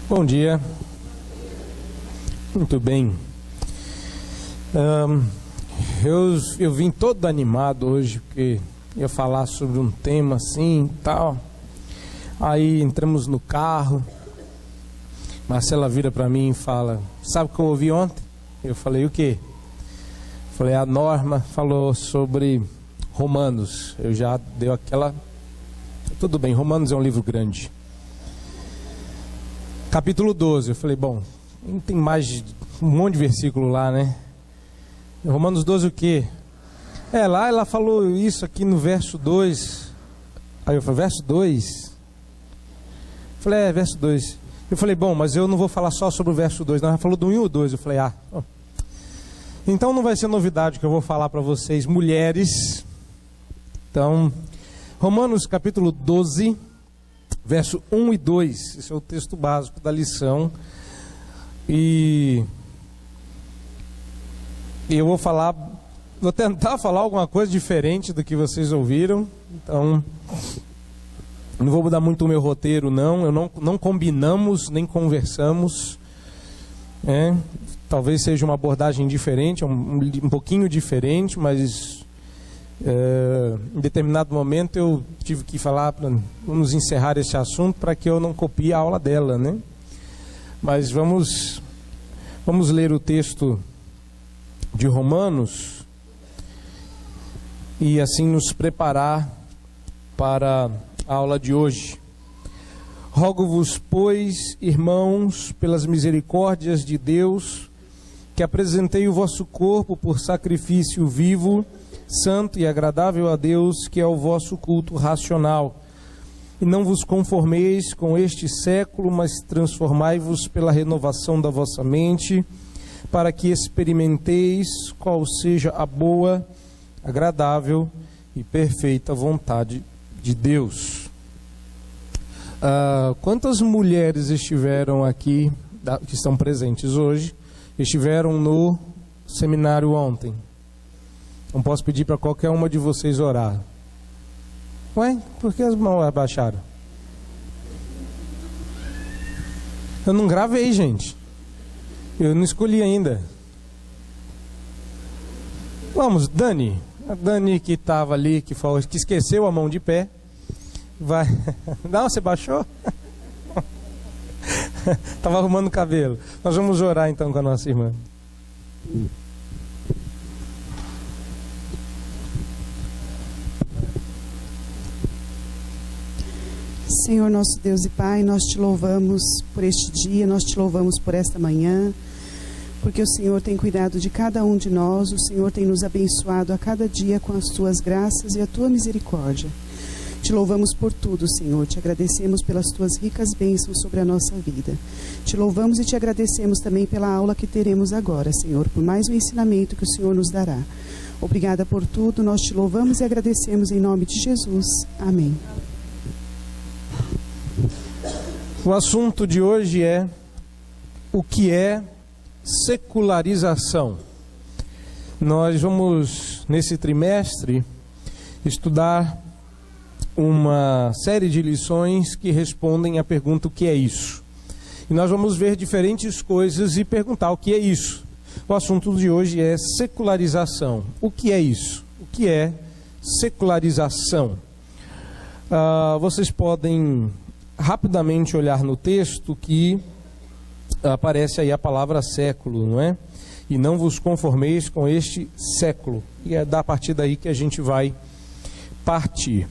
Bom dia. Muito bem. Eu vim todo animado hoje, porque ia falar sobre um tema assim e tal. Aí entramos no carro, Marcela vira para mim e fala: sabe o que eu ouvi ontem? Eu falei: o quê? Falei: a Norma falou sobre Romanos. Eu já dei aquela... Tudo bem, Romanos é um livro grande. Capítulo 12, eu falei: bom, tem mais de um monte de versículo lá, né? Romanos 12 o quê? Lá ela falou isso aqui no verso 2. Aí eu falei: verso 2? Eu falei: verso 2. Eu falei: bom, mas eu não vou falar só sobre o verso 2, não. Ela falou do 1 e o 2. Eu falei: então não vai ser novidade que eu vou falar para vocês, mulheres. Então, Romanos capítulo 12, verso 1 e 2. Esse é o texto básico da lição. E eu vou tentar falar alguma coisa diferente do que vocês ouviram. Então, não vou mudar muito o meu roteiro, não. Não combinamos, nem conversamos. Talvez seja uma abordagem diferente, um pouquinho diferente, mas em determinado momento eu tive que falar, vamos encerrar esse assunto para que eu não copie a aula dela, né? Mas vamos ler o texto de Romanos e assim nos preparar para a aula de hoje. Rogo-vos, pois, irmãos, pelas misericórdias de Deus, que apresentei o vosso corpo por sacrifício vivo, santo e agradável a Deus, que é o vosso culto racional. E não vos conformeis com este século, mas transformai-vos pela renovação da vossa mente, para que experimenteis qual seja a boa, agradável e perfeita vontade de Deus. Quantas mulheres estiveram aqui, que estão presentes hoje, estiveram no seminário ontem? Não posso pedir para qualquer uma de vocês orar. Ué, por que as mãos abaixaram? Eu não gravei, gente. Eu não escolhi ainda. Vamos, Dani. A Dani que estava ali, que esqueceu a mão de pé. Vai. Não, você baixou? Estava arrumando o cabelo. Nós vamos orar então com a nossa irmã. Senhor nosso Deus e Pai, nós te louvamos por este dia, nós te louvamos por esta manhã, porque o Senhor tem cuidado de cada um de nós, o Senhor tem nos abençoado a cada dia com as tuas graças e a tua misericórdia. Te louvamos por tudo, Senhor, te agradecemos pelas tuas ricas bênçãos sobre a nossa vida. Te louvamos e te agradecemos também pela aula que teremos agora, Senhor, por mais um ensinamento que o Senhor nos dará. Obrigada por tudo, nós te louvamos e agradecemos em nome de Jesus. Amém. O assunto de hoje é o que é secularização. Nós vamos, nesse trimestre, estudar uma série de lições que respondem à pergunta: o que é isso? E nós vamos ver diferentes coisas e perguntar: o que é isso? O assunto de hoje é secularização. O que é isso? O que é secularização? Vocês podem rapidamente olhar no texto que aparece aí a palavra século, não é? E não vos conformeis com este século. E é a partir daí que a gente vai partir.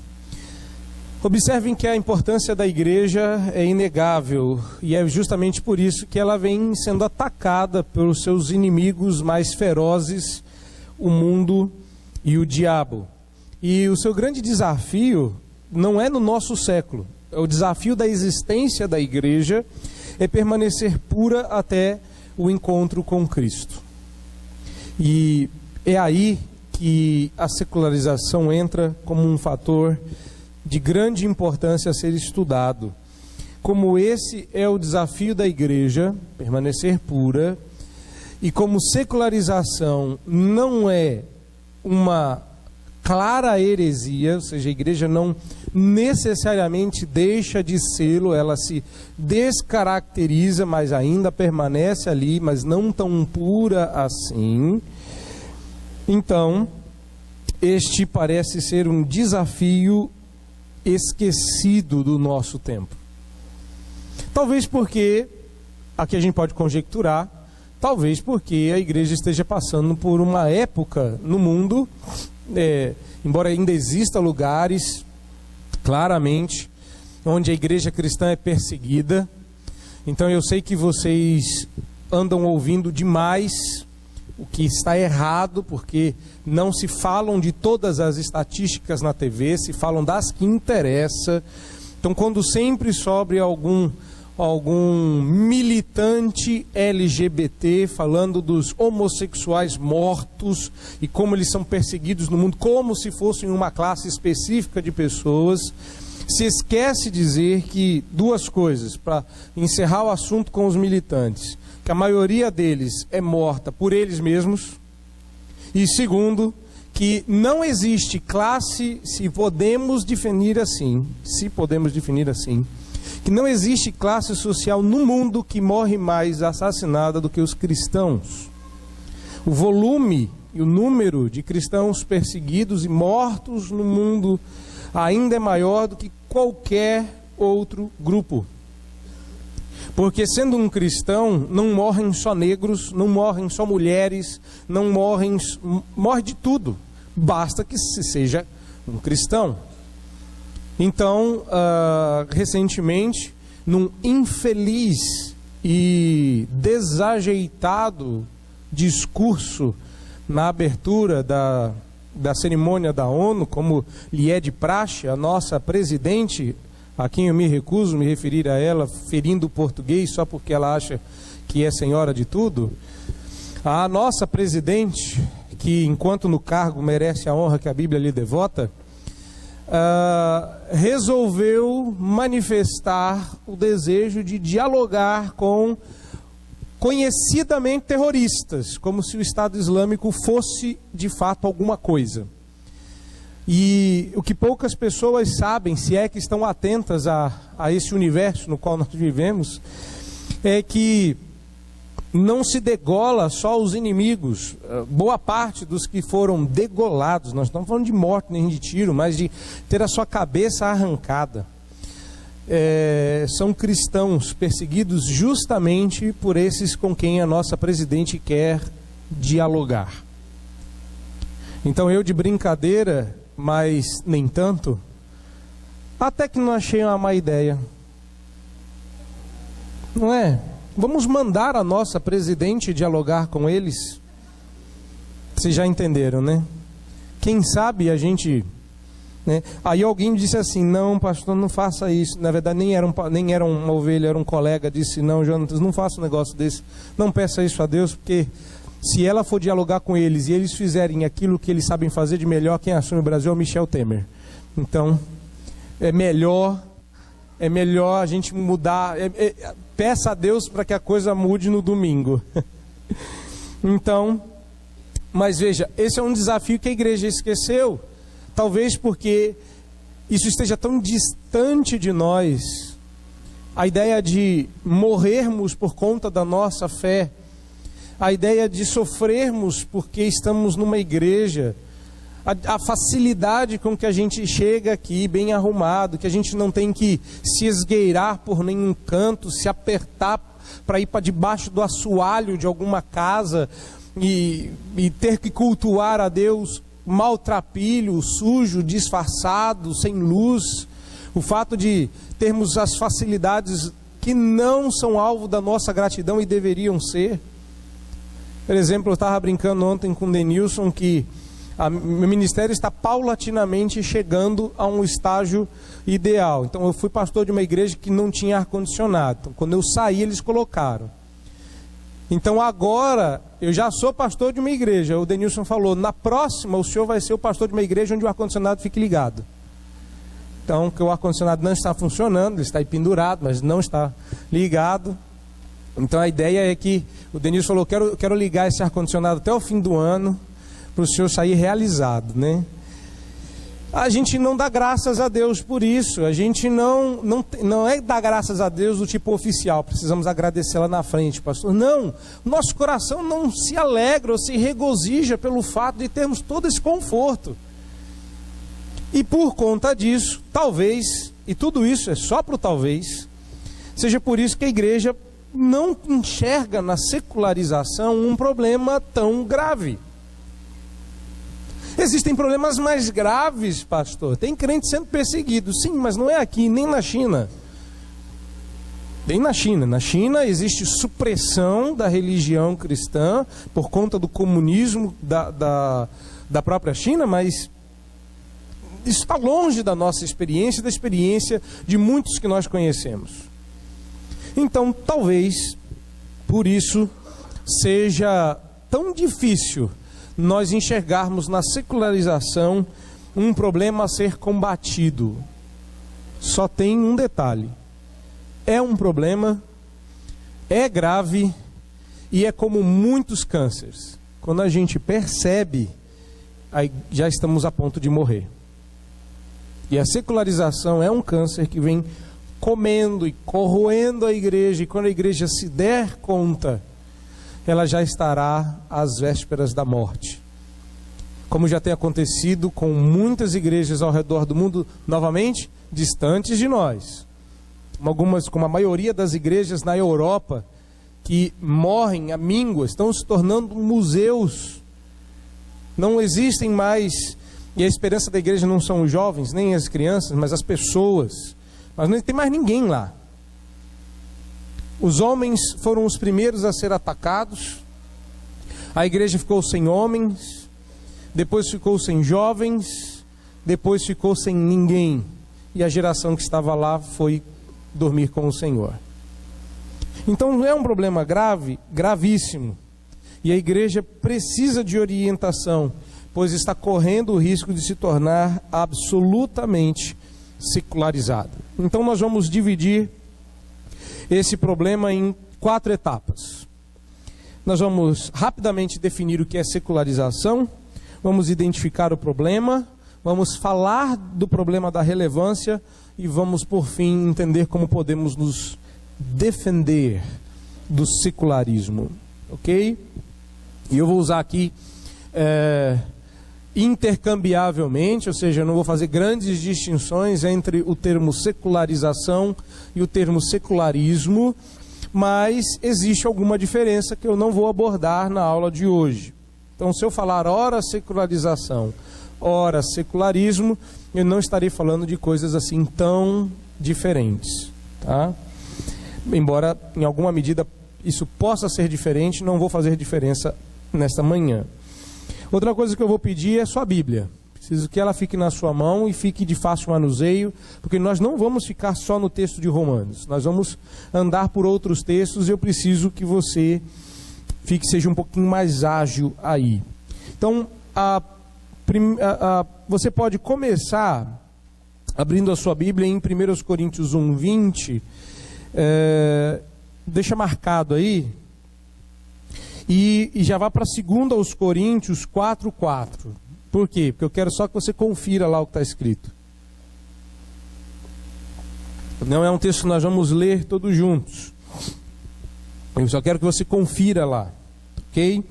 Observem que a importância da igreja é inegável, e é justamente por isso que ela vem sendo atacada pelos seus inimigos mais ferozes, o mundo e o diabo. E o seu grande desafio não é no nosso século. O desafio da existência da igreja é permanecer pura até o encontro com Cristo. E é aí que a secularização entra como um fator de grande importância a ser estudado. Como esse é o desafio da igreja, permanecer pura, e como secularização não é uma clara heresia, ou seja, a igreja não necessariamente deixa de sê-lo, ela se descaracteriza, mas ainda permanece ali, mas não tão pura assim. Então, este parece ser um desafio esquecido do nosso tempo. Talvez porque, aqui a gente pode conjecturar, talvez porque a igreja esteja passando por uma época no mundo, embora ainda exista lugares, claramente, onde a igreja cristã é perseguida. Então eu sei que vocês andam ouvindo demais, o que está errado, porque não se falam de todas as estatísticas na TV, se falam das que interessam. Então quando sempre sobre algum militante LGBT falando dos homossexuais mortos e como eles são perseguidos no mundo, como se fossem uma classe específica de pessoas, se esquece de dizer que duas coisas, para encerrar o assunto com os militantes: que a maioria deles é morta por eles mesmos, e segundo, que não existe classe, se podemos definir assim, que não existe classe social no mundo que morre mais assassinada do que os cristãos. O volume e o número de cristãos perseguidos e mortos no mundo ainda é maior do que qualquer outro grupo. Porque sendo um cristão, não morrem só negros, não morrem só mulheres, morre de tudo. Basta que se seja um cristão. Então, recentemente, num infeliz e desajeitado discurso na abertura da cerimônia da ONU, como lhe é de praxe, a nossa presidente, a quem eu me recuso a me referir a ela, ferindo o português só porque ela acha que é senhora de tudo, a nossa presidente, que enquanto no cargo merece a honra que a Bíblia lhe devota, resolveu manifestar o desejo de dialogar com conhecidamente terroristas, como se o Estado Islâmico fosse de fato alguma coisa. E o que poucas pessoas sabem, se é que estão atentas a esse universo no qual nós vivemos, é que não se degola só os inimigos. Boa parte dos que foram degolados, nós não estamos falando de morte nem de tiro, mas de ter a sua cabeça arrancada, são cristãos perseguidos justamente por esses com quem a nossa presidente quer dialogar. Então eu, de brincadeira, mas nem tanto, até que não achei uma má ideia, não é? Vamos mandar a nossa presidente dialogar com eles. Vocês já entenderam, né? Quem sabe a gente, né? Aí alguém disse assim: não, pastor, não faça isso. Na verdade nem era uma ovelha, era um colega. Disse: não, Jonatas, não faça um negócio desse. Não peça isso a Deus, porque se ela for dialogar com eles e eles fizerem aquilo que eles sabem fazer de melhor, quem assume o Brasil é o Michel Temer. Então é melhor a gente mudar. Peça a Deus para que a coisa mude no domingo. Então, mas veja, esse é um desafio que a igreja esqueceu. Talvez porque isso esteja tão distante de nós. A ideia de morrermos por conta da nossa fé. A ideia de sofrermos porque estamos numa igreja. A facilidade com que a gente chega aqui bem arrumado, que a gente não tem que se esgueirar por nenhum canto, se apertar para ir para debaixo do assoalho de alguma casa e ter que cultuar a Deus maltrapilho, sujo, disfarçado, sem luz. O fato de termos as facilidades que não são alvo da nossa gratidão e deveriam ser. Por exemplo, eu estava brincando ontem com o Denilson que o ministério está paulatinamente chegando a um estágio ideal. Então eu fui pastor de uma igreja que não tinha ar-condicionado. Então, quando eu saí, eles colocaram. Então agora eu já sou pastor de uma igreja. O Denilson falou: na próxima o senhor vai ser o pastor de uma igreja onde o ar-condicionado fique ligado. Então, que o ar-condicionado não está funcionando, ele está aí pendurado, mas não está ligado. Então a ideia é que o Denilson falou: quero ligar esse ar-condicionado até o fim do ano, para o senhor sair realizado, né? A gente não dá graças a Deus por isso. A gente não é dar graças a Deus do tipo oficial. Precisamos agradecer lá na frente, pastor. Não, nosso coração não se alegra ou se regozija pelo fato de termos todo esse conforto. E por conta disso, talvez, e tudo isso é só para o talvez, seja por isso que a igreja não enxerga na secularização um problema tão grave. Existem problemas mais graves, pastor. Tem crente sendo perseguido, sim, mas não é aqui, nem na China. Nem na China. Na China existe supressão da religião cristã por conta do comunismo da própria China, mas isso está longe da nossa experiência, da experiência de muitos que nós conhecemos. Então, talvez, por isso, seja tão difícil nós enxergarmos na secularização um problema a ser combatido. Só tem um detalhe: é um problema, é grave e é como muitos cânceres. Quando a gente percebe, aí já estamos a ponto de morrer. E a secularização é um câncer que vem comendo e corroendo a igreja, e quando a igreja se der conta, ela já estará às vésperas da morte. Como já tem acontecido com muitas igrejas ao redor do mundo, novamente, distantes de nós. Algumas, como a maioria das igrejas na Europa, que morrem à míngua, estão se tornando museus. Não existem mais, e a esperança da igreja não são os jovens, nem as crianças, mas as pessoas. Mas não tem mais ninguém lá. Os homens foram os primeiros a ser atacados, a igreja ficou sem homens, depois ficou sem jovens, depois ficou sem ninguém, e a geração que estava lá foi dormir com o Senhor. Então é um problema grave, gravíssimo, e a igreja precisa de orientação, pois está correndo o risco de se tornar absolutamente secularizada. Então nós vamos dividir esse problema em 4 etapas. Nós vamos rapidamente definir o que é secularização, vamos identificar o problema, vamos falar do problema da relevância e vamos, por fim, entender como podemos nos defender do secularismo. Ok? E eu vou usar aqui intercambiavelmente, ou seja, eu não vou fazer grandes distinções entre o termo secularização e o termo secularismo, mas existe alguma diferença que eu não vou abordar na aula de hoje. Então, se eu falar ora secularização, ora secularismo, eu não estarei falando de coisas assim tão diferentes, tá? Embora em alguma medida isso possa ser diferente, não vou fazer diferença nesta manhã. Outra coisa que eu vou pedir é sua Bíblia. Preciso que ela fique na sua mão e fique de fácil manuseio, porque nós não vamos ficar só no texto de Romanos. Nós vamos andar por outros textos e eu preciso que você seja um pouquinho mais ágil aí. Então, você pode começar abrindo a sua Bíblia em 1 Coríntios 1:20. Deixa marcado aí. E já vá para 2 Coríntios 4:4. Por quê? Porque eu quero só que você confira lá o que está escrito. Não é um texto que nós vamos ler todos juntos. Eu só quero que você confira lá. Ok?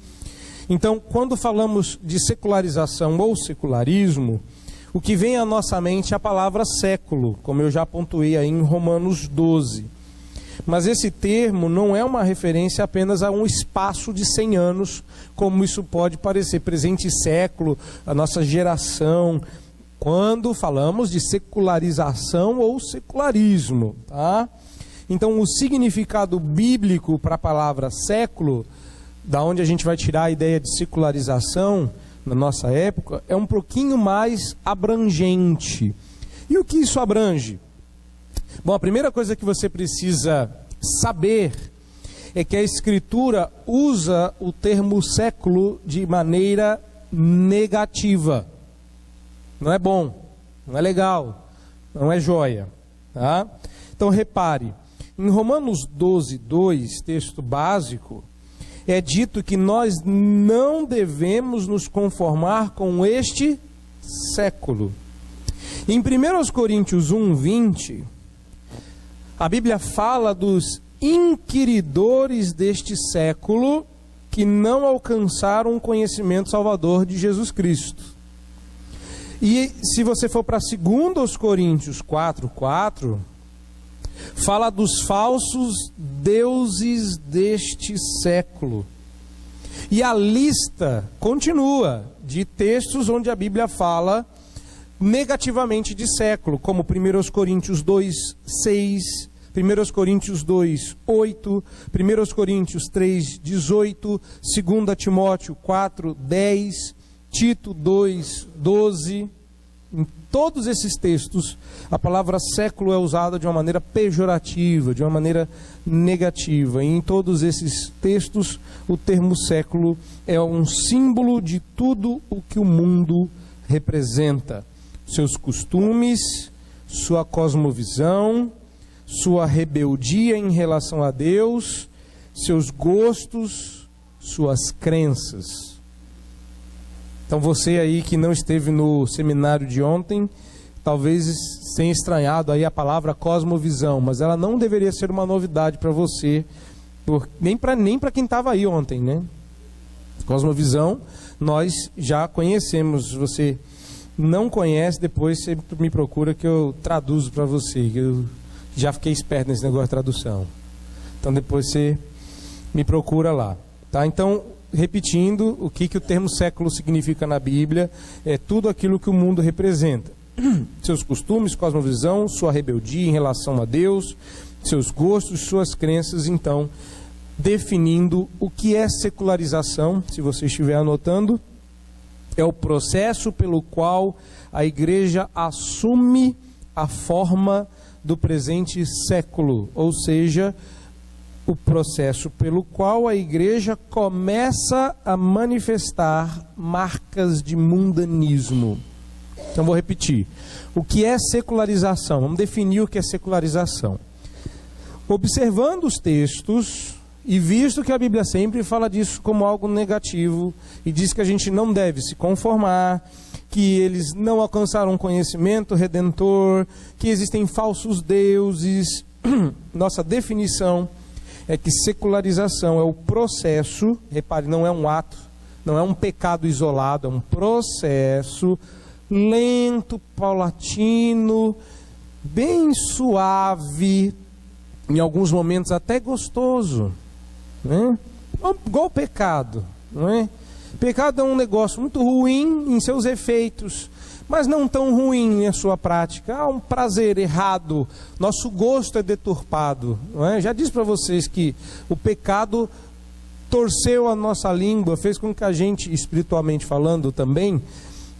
Então, quando falamos de secularização ou secularismo, o que vem à nossa mente é a palavra século, como eu já pontuei aí em Romanos 12. Mas esse termo não é uma referência apenas a um espaço de 100 anos, como isso pode parecer, presente século, a nossa geração, quando falamos de secularização ou secularismo, tá? Então, o significado bíblico para a palavra século, da onde a gente vai tirar a ideia de secularização na nossa época, é um pouquinho mais abrangente. E o que isso abrange? Bom, a primeira coisa que você precisa saber é que a Escritura usa o termo século de maneira negativa. Não é bom, não é legal, não é joia, tá? Então repare, em Romanos 12:2, texto básico, é dito que nós não devemos nos conformar com este século. Em 1 Coríntios 1:20, a Bíblia fala dos inquiridores deste século que não alcançaram o conhecimento salvador de Jesus Cristo. E se você for para 2 Coríntios 4:4, fala dos falsos deuses deste século. E a lista continua de textos onde a Bíblia fala negativamente de século, como 1 Coríntios 2:6, 1 Coríntios 2:8, 1 Coríntios 3:18, 2 Timóteo 4:10, Tito 2:12. Em todos esses textos, a palavra século é usada de uma maneira pejorativa, de uma maneira negativa. E em todos esses textos, o termo século é um símbolo de tudo o que o mundo representa. Seus costumes, sua cosmovisão, sua rebeldia em relação a Deus, seus gostos, suas crenças. Então você aí que não esteve no seminário de ontem, talvez tenha estranhado aí a palavra cosmovisão, mas ela não deveria ser uma novidade para você, nem para quem estava aí ontem, né? Cosmovisão nós já conhecemos. Se você não conhece, depois você me procura que eu traduzo para você, que eu já fiquei esperto nesse negócio de tradução. Então depois você me procura lá, tá? Então, repetindo, o que o termo século significa na Bíblia é tudo aquilo que o mundo representa. Seus costumes, cosmovisão, sua rebeldia em relação a Deus, seus gostos, suas crenças. Então, definindo o que é secularização, se você estiver anotando, é o processo pelo qual a igreja assume a forma do presente século, ou seja, o processo pelo qual a igreja começa a manifestar marcas de mundanismo. Então vou repetir. O que é secularização? Vamos definir o que é secularização. Observando os textos, e visto que a Bíblia sempre fala disso como algo negativo, e diz que a gente não deve se conformar, que eles não alcançaram um conhecimento redentor, que existem falsos deuses, nossa definição é que secularização é o processo, repare, não é um ato, não é um pecado isolado, é um processo lento, paulatino, bem suave, em alguns momentos até gostoso, né? Igual o pecado, não é? Pecado é um negócio muito ruim em seus efeitos, mas não tão ruim em sua prática. Há um prazer errado, nosso gosto é deturpado, não é? Já disse para vocês que o pecado torceu a nossa língua, fez com que a gente, espiritualmente falando também,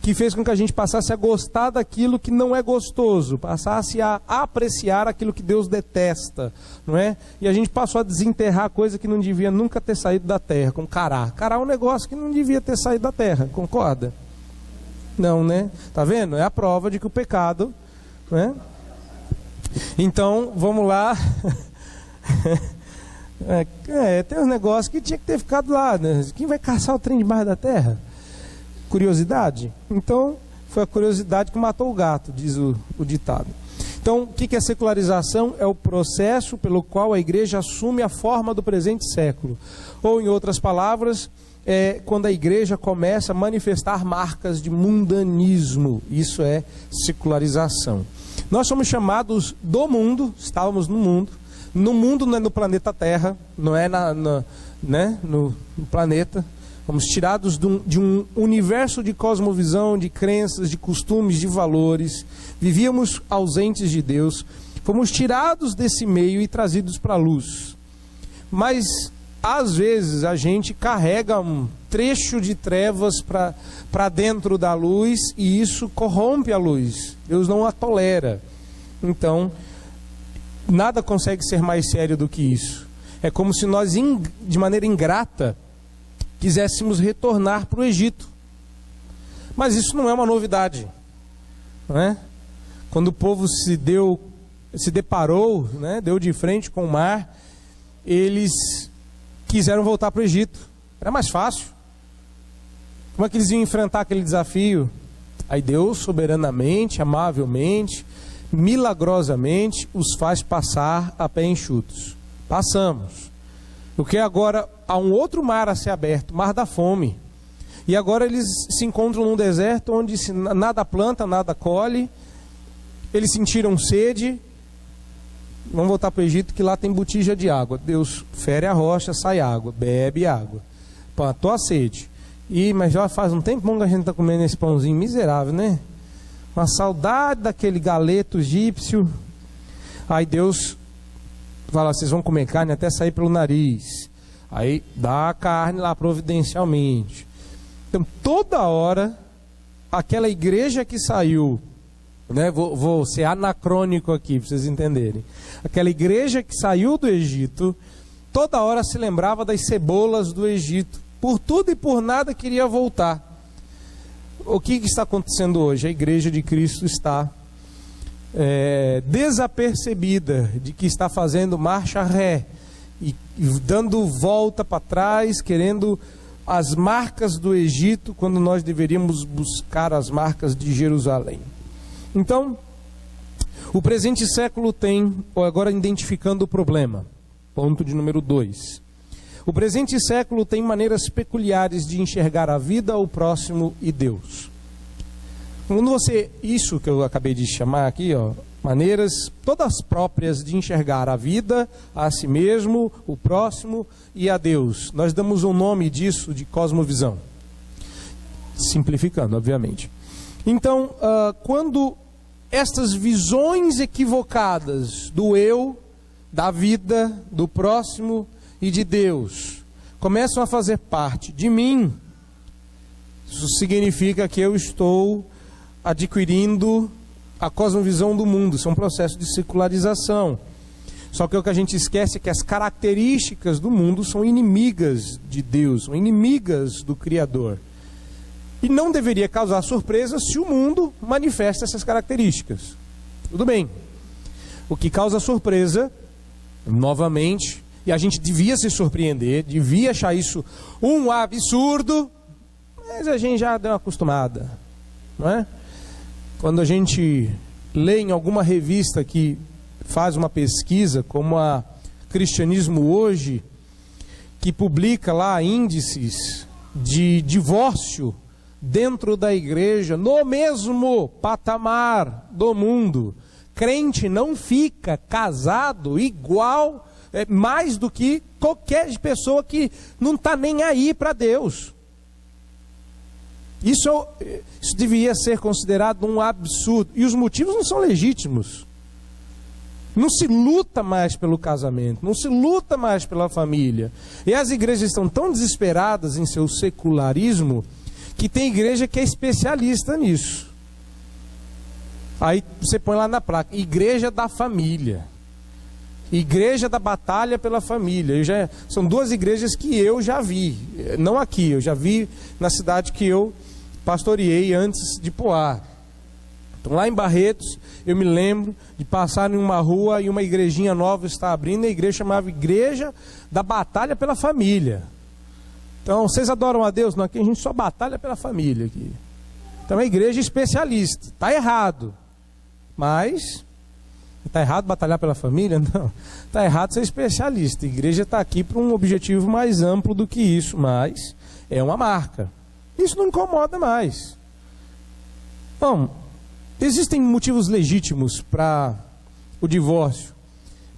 que fez com que a gente passasse a gostar daquilo que não é gostoso, passasse a apreciar aquilo que Deus detesta, não é? E a gente passou a desenterrar coisa que não devia nunca ter saído da terra, como cará. Cará é um negócio que não devia ter saído da terra, concorda? Não, né? Tá vendo? É a prova de que o pecado, né? Então, vamos lá. Tem uns negócios que tinha que ter ficado lá, né? Quem vai caçar o trem debaixo da terra? Curiosidade? Então, foi a curiosidade que matou o gato, diz o ditado. Então, o que é secularização? É o processo pelo qual a igreja assume a forma do presente século. Ou, em outras palavras, é quando a igreja começa a manifestar marcas de mundanismo. Isso é secularização. Nós somos chamados do mundo, estávamos no mundo. No mundo não é no planeta Terra, não é no planeta. Fomos tirados de um universo de cosmovisão, de crenças, de costumes, de valores. Vivíamos ausentes de Deus. Fomos tirados desse meio e trazidos para a luz. Mas, às vezes, a gente carrega um trecho de trevas para dentro da luz e isso corrompe a luz. Deus não a tolera. Então, nada consegue ser mais sério do que isso. É como se nós, de maneira ingrata, quiséssemos retornar para o Egito. Mas isso não é uma novidade, não é? Quando o povo se deparou, né, deu de frente com o mar, eles quiseram voltar para o Egito. Era mais fácil. Como é que eles iam enfrentar aquele desafio? Aí Deus soberanamente, amavelmente, milagrosamente os faz passar a pé enxutos. Passamos. Porque agora há um outro mar a ser aberto, o mar da fome. E agora eles se encontram num deserto onde nada planta, nada colhe. Eles sentiram sede. Vamos voltar para o Egito, que lá tem botija de água. Deus fere a rocha, sai água, bebe água. Matou a sede. Mas já faz um tempão que a gente está comendo esse pãozinho miserável, né? Uma saudade daquele galeto egípcio. Aí Deus fala, vocês vão comer carne até sair pelo nariz. Aí dá a carne lá providencialmente. Então toda hora, aquela igreja que saiu, né? Vou ser anacrônico aqui para vocês entenderem. Aquela igreja que saiu do Egito, toda hora se lembrava das cebolas do Egito. Por tudo e por nada queria voltar. O que está acontecendo hoje? A igreja de Cristo está desapercebida de que está fazendo marcha ré e dando volta para trás, querendo as marcas do Egito, quando nós deveríamos buscar as marcas de Jerusalém. Então, o presente século tem, agora identificando o problema, ponto de número 2. O presente século tem maneiras peculiares de enxergar a vida, o próximo e Deus. Quando isso que eu acabei de chamar aqui, maneiras todas próprias de enxergar a vida, a si mesmo, o próximo e a Deus. Nós damos um nome disso de cosmovisão. Simplificando, obviamente. Então, quando estas visões equivocadas do eu, da vida, do próximo e de Deus começam a fazer parte de mim, isso significa que eu estou adquirindo a cosmovisão do mundo. Isso é um processo de secularização. Só que o que a gente esquece é que as características do mundo são inimigas de Deus, são inimigas do Criador. E não deveria causar surpresa se o mundo manifesta essas características. Tudo bem. O que causa surpresa, novamente, e a gente devia se surpreender, devia achar isso um absurdo, mas a gente já deu uma acostumada, não é? Quando a gente lê em alguma revista que faz uma pesquisa, como a Cristianismo Hoje, que publica lá índices de divórcio dentro da igreja, no mesmo patamar do mundo, crente não fica casado igual, mais do que qualquer pessoa que não está nem aí para Deus. Isso devia ser considerado um absurdo. E os motivos não são legítimos. Não se luta mais pelo casamento, não se luta mais pela família. E as igrejas estão tão desesperadas em seu secularismo que tem igreja que é especialista nisso. Aí você põe lá na placa, igreja da família, igreja da batalha pela família. São duas igrejas que eu já vi, não aqui, eu já vi na cidade que eu pastoreei antes de Poá. Então lá em Barretos, eu me lembro de passar em uma rua e uma igrejinha nova está abrindo, e a igreja chamava Igreja da Batalha pela Família. Então, vocês adoram a Deus? Não, aqui a gente só batalha pela família aqui. Então é uma igreja especialista. Está errado. Mas, está errado batalhar pela família? Não. Está errado ser especialista. A igreja está aqui para um objetivo mais amplo do que isso, mas é uma marca. Isso não incomoda mais. Bom, existem motivos legítimos para o divórcio,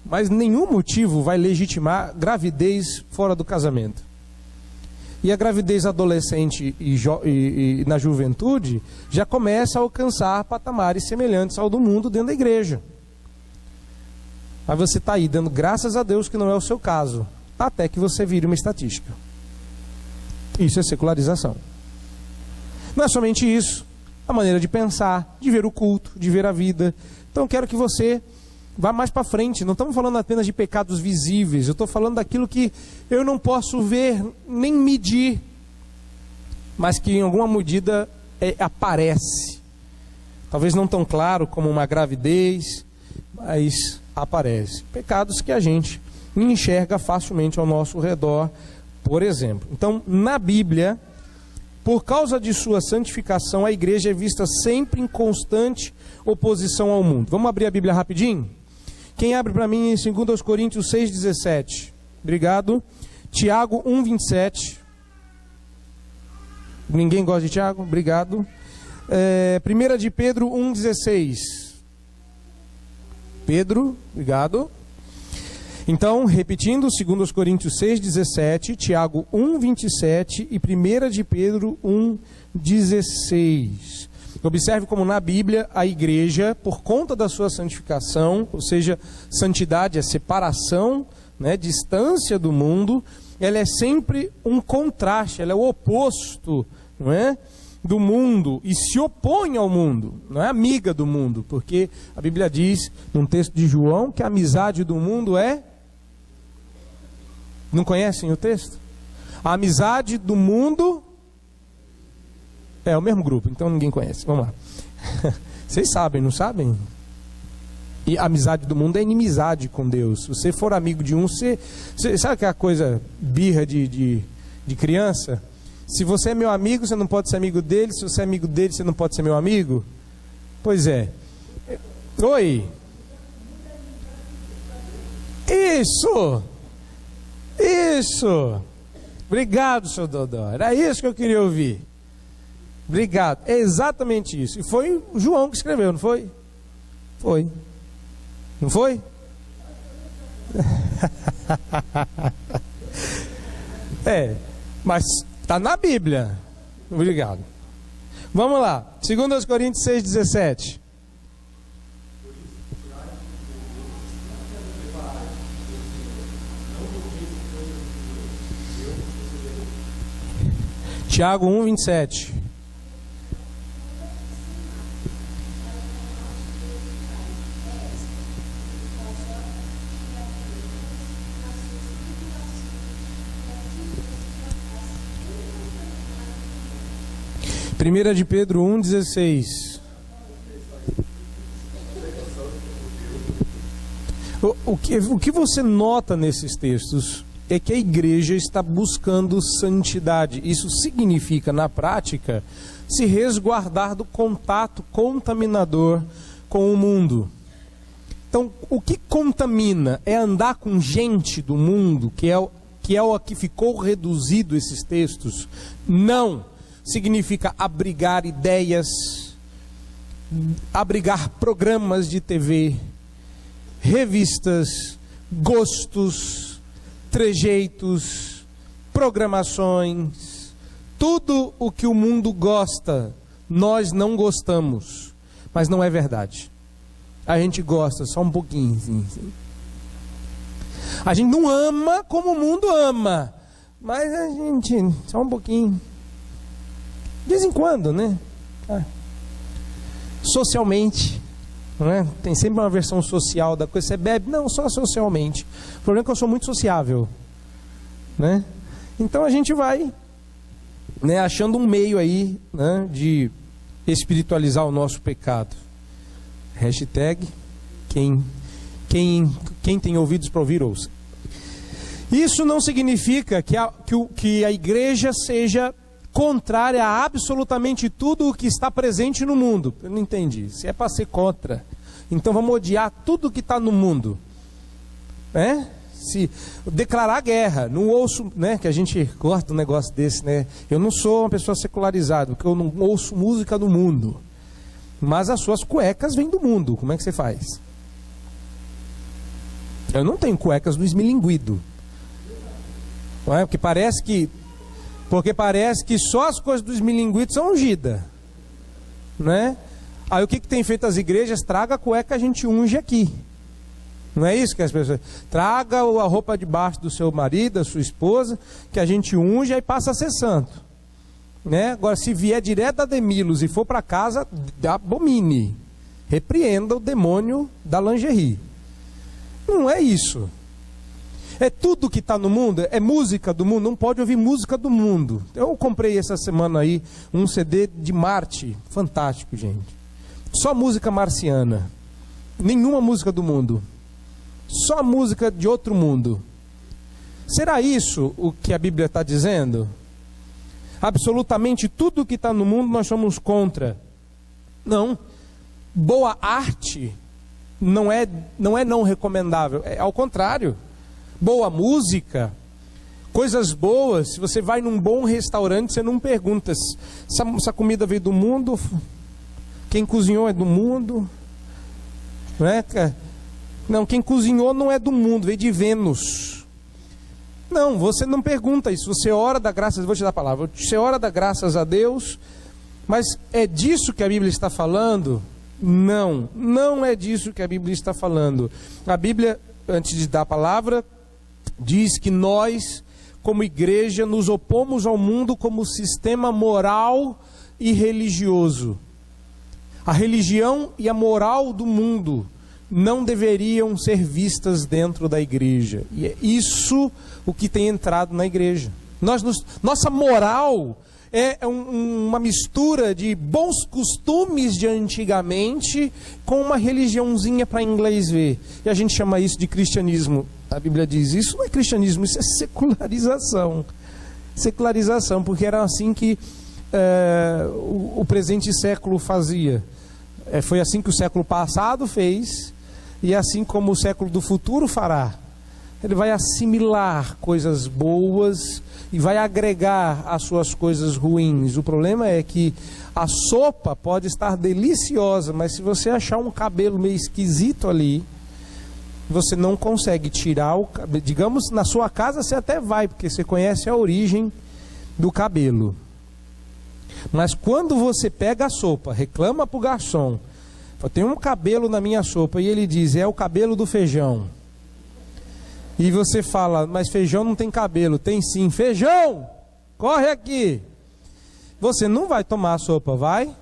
mas nenhum motivo vai legitimar gravidez fora do casamento. E a gravidez adolescente e na juventude já começa a alcançar patamares semelhantes ao do mundo dentro da igreja. Mas você está aí dando graças a Deus que não é o seu caso, até que você vire uma estatística. Isso é secularização. Não é somente isso, a maneira de pensar, de ver o culto, de ver a vida. Então eu quero que você vá mais para frente. Não estamos falando apenas de pecados visíveis, eu estou falando daquilo que eu não posso ver nem medir, mas que em alguma medida aparece. Talvez não tão claro como uma gravidez, mas aparece. Pecados que a gente enxerga facilmente ao nosso redor, por exemplo. Então, na Bíblia, Por causa de sua santificação, a igreja é vista sempre em constante oposição ao mundo. Vamos abrir a Bíblia rapidinho? Quem abre para mim em 2 Coríntios 6,17? Obrigado. Tiago 1,27. Ninguém gosta de Tiago? Obrigado. 1 de Pedro 1,16. Pedro, obrigado. Então, repetindo, 2 Coríntios 6,17, Tiago 1,27 e 1 de Pedro 1,16. Observe como na Bíblia a igreja, por conta da sua santificação, ou seja, santidade é separação, né, distância do mundo, ela é sempre um contraste, ela é o oposto, não é, do mundo, e se opõe ao mundo, não é amiga do mundo, porque a Bíblia diz, num texto de João, que a amizade do mundo é... Não conhecem o texto? A amizade do mundo é o mesmo grupo, então ninguém conhece. Vamos lá. Vocês sabem, não sabem? E a amizade do mundo é inimizade com Deus. Se você for amigo de um, você sabe aquela coisa birra de criança? Se você é meu amigo, você não pode ser amigo dele. Se você é amigo dele, você não pode ser meu amigo. Pois é. Oi. Isso. Isso. Obrigado, seu Dodó. Era isso que eu queria ouvir. Obrigado. É exatamente isso. E foi o João que escreveu, não foi? Foi. Não foi? Mas está na Bíblia. Obrigado. Vamos lá. 2 Coríntios 6,17. Tiago 1,27. Primeira de Pedro 1,16. O que você nota nesses textos é que a igreja está buscando santidade. Isso significa, na prática, se resguardar do contato contaminador com o mundo. Então, o que contamina é andar com gente do mundo, que é o a que ficou reduzido esses textos? Não. Significa abrigar ideias, abrigar programas de TV, revistas, gostos, trejeitos, programações, tudo o que o mundo gosta, nós não gostamos, mas não é verdade. A gente gosta só um pouquinho, sim. A gente não ama como o mundo ama, mas a gente, só um pouquinho. De vez em quando, né? Socialmente, não é? Tem sempre uma versão social da coisa. Você bebe? Não, só socialmente. O problema é que eu sou muito sociável, né? Então a gente vai, né, achando um meio aí, né, de espiritualizar o nosso pecado. Hashtag quem tem ouvidos para ouvir, ouça. Isso não significa que a igreja seja contrária a absolutamente tudo o que está presente no mundo. Eu não entendi. Se é para ser contra, então vamos odiar tudo que está no mundo, né? Se declarar guerra, não ouço, né? Que a gente corta um negócio desse, né? Eu não sou uma pessoa secularizada, porque eu não ouço música do mundo, mas as suas cuecas vêm do mundo. Como é que você faz? Eu não tenho cuecas do esmilinguido, não é? Porque parece que só as coisas dos milinguitos são ungidas, né? Aí o que tem feito as igrejas? Traga a cueca, a gente unge aqui. Não é isso que as pessoas... Traga a roupa debaixo do seu marido, da sua esposa, que a gente unge e passa a ser santo, né? Agora, se vier direto da Demilos e for para casa, abomine. Repreenda o demônio da lingerie. Não é isso. É tudo que está no mundo, é música do mundo, não pode ouvir música do mundo. Eu comprei essa semana aí um CD de Marte, fantástico, gente. Só música marciana, nenhuma música do mundo, só música de outro mundo. Será isso o que a Bíblia está dizendo? absolutamente tudo que está no mundo nós somos contra. Não. Boa arte não é não recomendável, é ao contrário. Boa música, coisas boas. Se você vai num bom restaurante, você não pergunta se essa comida veio do mundo, quem cozinhou é do mundo, não é? Não, quem cozinhou não é do mundo, veio de Vênus. Não, você não pergunta isso. Você ora, dá graças, vou te dar a palavra, você ora, dá graças a Deus. Mas é disso que a Bíblia está falando? Não, não é disso que a Bíblia está falando. A Bíblia, antes de dar a palavra, diz que nós, como igreja, nos opomos ao mundo como sistema moral e religioso. A religião e a moral do mundo não deveriam ser vistas dentro da igreja. E é isso o que tem entrado na igreja. Nossa moral é uma mistura de bons costumes de antigamente com uma religiãozinha para inglês ver. E a gente chama isso de cristianismo. A Bíblia diz, isso não é cristianismo, isso é secularização. Secularização, porque era assim que o presente século fazia. Foi assim que o século passado fez, e é assim como o século do futuro fará. Ele vai assimilar coisas boas e vai agregar as suas coisas ruins. O problema é que a sopa pode estar deliciosa, mas se você achar um cabelo meio esquisito ali, você não consegue tirar o cabelo. Digamos, na sua casa você até vai, porque você conhece a origem do cabelo. Mas quando você pega a sopa, reclama para o garçom, tem um cabelo na minha sopa, e ele diz, é o cabelo do feijão. E você fala, mas feijão não tem cabelo. Tem sim. Feijão, corre aqui. Você não vai tomar a sopa, vai?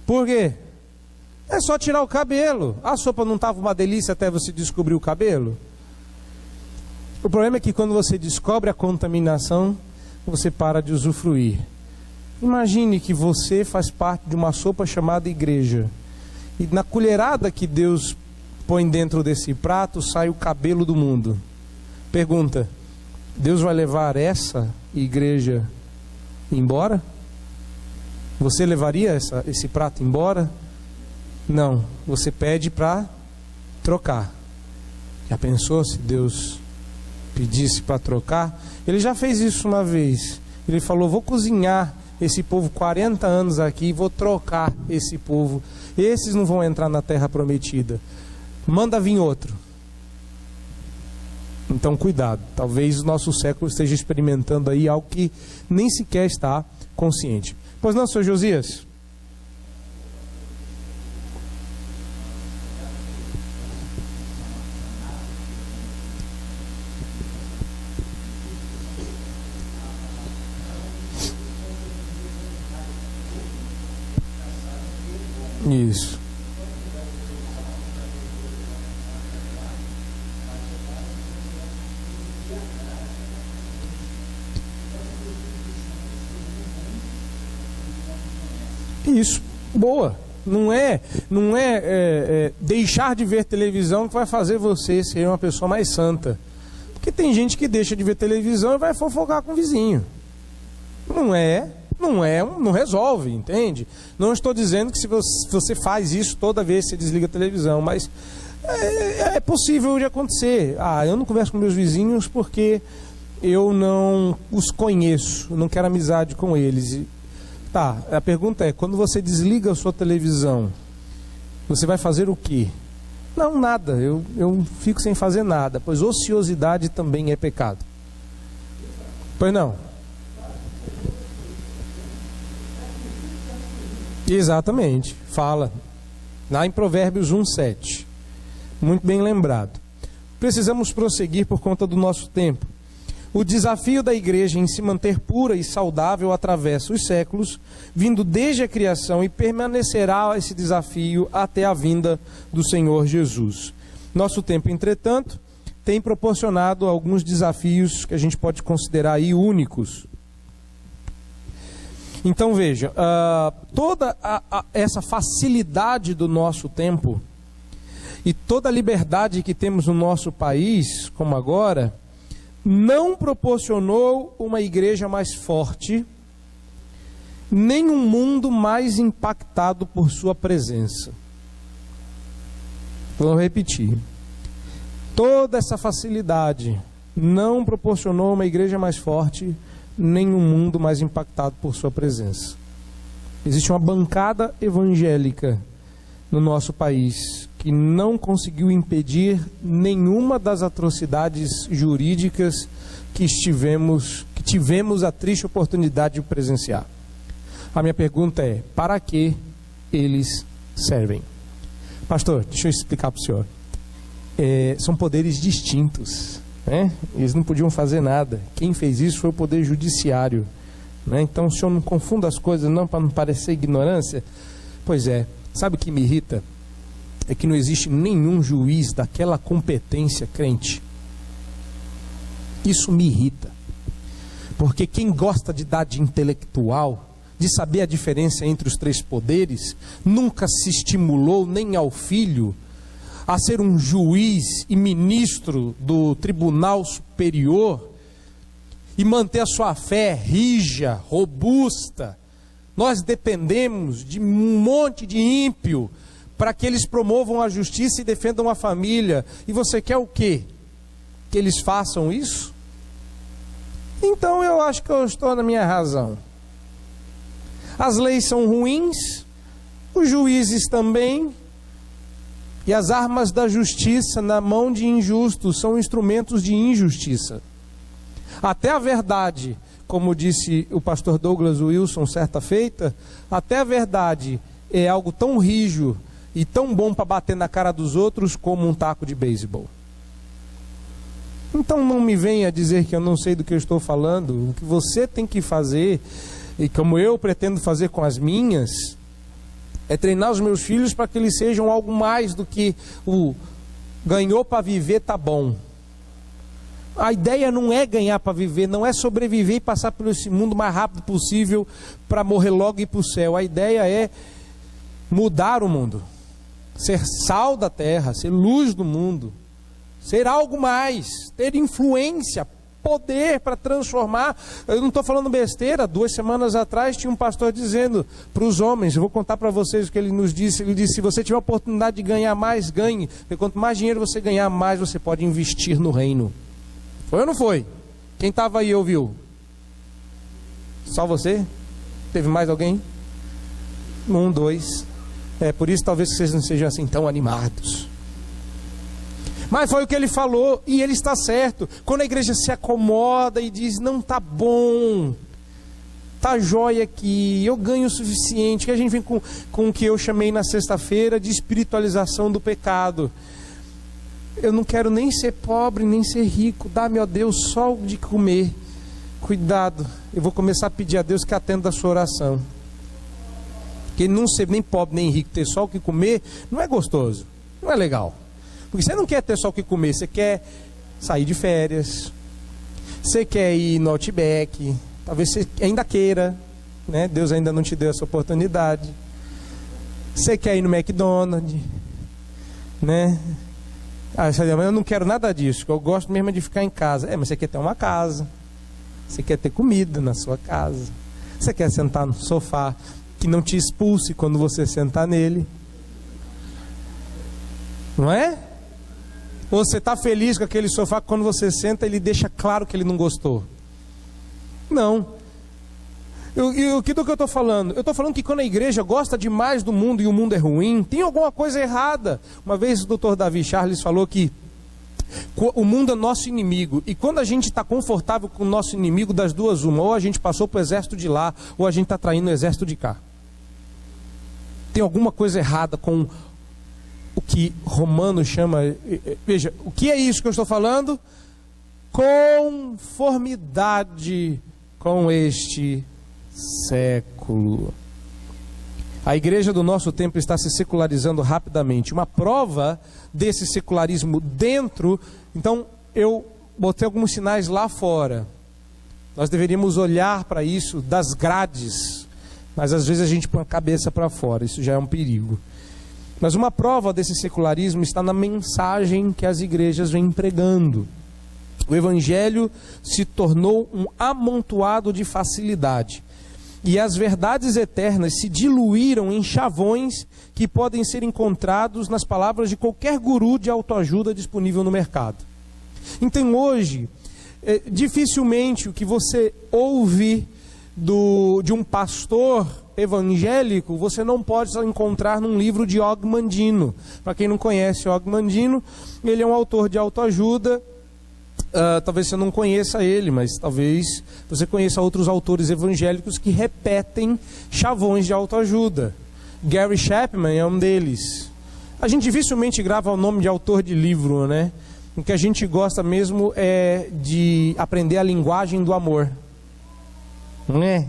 Por quê? É só tirar o cabelo. A sopa não estava uma delícia até você descobrir o cabelo? O problema é que quando você descobre a contaminação, você para de usufruir. Imagine que você faz parte de uma sopa chamada igreja. E na colherada que Deus põe dentro desse prato, sai o cabelo do mundo. Pergunta, Deus vai levar essa igreja embora? Você levaria esse prato embora? Não, você pede para trocar. Já pensou se Deus pedisse para trocar? Ele já fez isso uma vez. Ele falou, vou cozinhar esse povo 40 anos aqui e vou trocar esse povo. Esses não vão entrar na terra prometida. Manda vir outro. Então cuidado, talvez o nosso século esteja experimentando aí algo que nem sequer está consciente. Pois não, senhor Josias? Isso. Isso, boa. Não é deixar de ver televisão que vai fazer você ser uma pessoa mais santa. Porque tem gente que deixa de ver televisão e vai fofocar com o vizinho. Não resolve, entende? Não estou dizendo que se você faz isso toda vez que você desliga a televisão, mas é possível de acontecer. Eu não converso com meus vizinhos porque eu não os conheço, não quero amizade com eles. Tá, a pergunta é, quando você desliga a sua televisão, você vai fazer o quê? Não, nada, eu fico sem fazer nada, pois ociosidade também é pecado. Pois não? Exatamente, fala lá em Provérbios 1:7. Muito bem lembrado. Precisamos prosseguir por conta do nosso tempo. O desafio da igreja em se manter pura e saudável atravessa os séculos, vindo desde a criação, e permanecerá esse desafio até a vinda do Senhor Jesus. Nosso tempo, entretanto, tem proporcionado alguns desafios que a gente pode considerar aí únicos. Então veja, toda essa facilidade do nosso tempo e toda a liberdade que temos no nosso país, como agora, não proporcionou uma igreja mais forte, nem um mundo mais impactado por sua presença. Vou repetir. Toda essa facilidade não proporcionou uma igreja mais forte, nem um mundo mais impactado por sua presença. Existe uma bancada evangélica no nosso país que não conseguiu impedir nenhuma das atrocidades jurídicas que tivemos a triste oportunidade de presenciar. A minha pergunta é: para que eles servem? Pastor, deixa eu explicar para o senhor. São poderes distintos, né? Eles não podiam fazer nada. Quem fez isso foi o poder judiciário, né? Então o senhor não confunda as coisas não, para não parecer ignorância. Pois é, sabe o que me irrita? É que não existe nenhum juiz daquela competência crente. Isso me irrita, porque quem gosta de dar de intelectual, de saber a diferença entre os três poderes, nunca se estimulou nem ao filho a ser um juiz e ministro do Tribunal Superior e manter a sua fé rija, robusta. Nós dependemos de um monte de ímpio para que eles promovam a justiça e defendam a família. E você quer o quê? Que eles façam isso? Então eu acho que eu estou na minha razão. As leis são ruins, os juízes também, e as armas da justiça na mão de injustos são instrumentos de injustiça. Até a verdade, como disse o pastor Douglas Wilson certa feita, até a verdade é algo tão rijo e tão bom para bater na cara dos outros como um taco de beisebol. Então não me venha dizer que eu não sei do que eu estou falando. O que você tem que fazer, e como eu pretendo fazer com as minhas, é treinar os meus filhos para que eles sejam algo mais do que o ganhou para viver, tá bom. A ideia não é ganhar para viver, não é sobreviver e passar por esse mundo o mais rápido possível para morrer logo e ir para o céu. A ideia é mudar o mundo, ser sal da terra, ser luz do mundo, ser algo mais, ter influência, poder para transformar. Eu não estou falando besteira. 2 semanas atrás tinha um pastor dizendo para os homens, eu vou contar para vocês o que ele nos disse. Ele disse: se você tiver a oportunidade de ganhar mais, ganhe, porque quanto mais dinheiro você ganhar, mais você pode investir no reino. Foi ou não foi? Quem estava aí ouviu? Só você? Teve mais alguém? 1, 2. Por isso talvez vocês não sejam assim tão animados. Mas foi o que ele falou, e ele está certo. Quando a igreja se acomoda e diz: não, tá bom, tá jóia aqui, eu ganho o suficiente, que a gente vem com o que eu chamei na sexta-feira de espiritualização do pecado. Eu não quero nem ser pobre, nem ser rico, dá-me, ó Deus, só o de comer. Cuidado, eu vou começar a pedir a Deus que atenda a sua oração. Porque não ser nem pobre nem rico, ter só o que comer, não é gostoso, não é legal. Porque você não quer ter só o que comer, você quer sair de férias, você quer ir no Outback, talvez você ainda queira, né? Deus ainda não te deu essa oportunidade. Você quer ir no McDonald's, né? Você diz: mas eu não quero nada disso, eu gosto mesmo de ficar em casa. Mas você quer ter uma casa, você quer ter comida na sua casa, você quer sentar no sofá que não te expulse quando você sentar nele, não é? Ou você está feliz com aquele sofá que quando você senta ele deixa claro que ele não gostou? Não. O que eu estou falando? Eu estou falando que quando a igreja gosta demais do mundo e o mundo é ruim, tem alguma coisa errada. Uma vez o Dr. Davi Charles falou que o mundo é nosso inimigo, e quando a gente está confortável com o nosso inimigo, das duas uma: ou a gente passou para o exército de lá, ou a gente está traindo o exército de cá. Tem alguma coisa errada com o que Romano chama, veja, o que é isso que eu estou falando? Conformidade com este século. A igreja do nosso tempo está se secularizando rapidamente. Uma prova desse secularismo dentro, então eu botei alguns sinais lá fora. Nós deveríamos olhar para isso das grades, mas às vezes a gente põe a cabeça para fora, isso já é um perigo. Mas uma prova desse secularismo está na mensagem que as igrejas vêm pregando. O evangelho se tornou um amontoado de facilidade. E as verdades eternas se diluíram em chavões que podem ser encontrados nas palavras de qualquer guru de autoajuda disponível no mercado. Então hoje, dificilmente o que você ouve de um pastor evangélico, você não pode encontrar num livro de Og Mandino. Para quem não conhece Og Mandino, ele é um autor de autoajuda. Talvez você não conheça ele, mas talvez você conheça outros autores evangélicos que repetem chavões de autoajuda. Gary Chapman é um deles. A gente dificilmente grava o nome de autor de livro, né? O que a gente gosta mesmo é de aprender a linguagem do amor. Não é?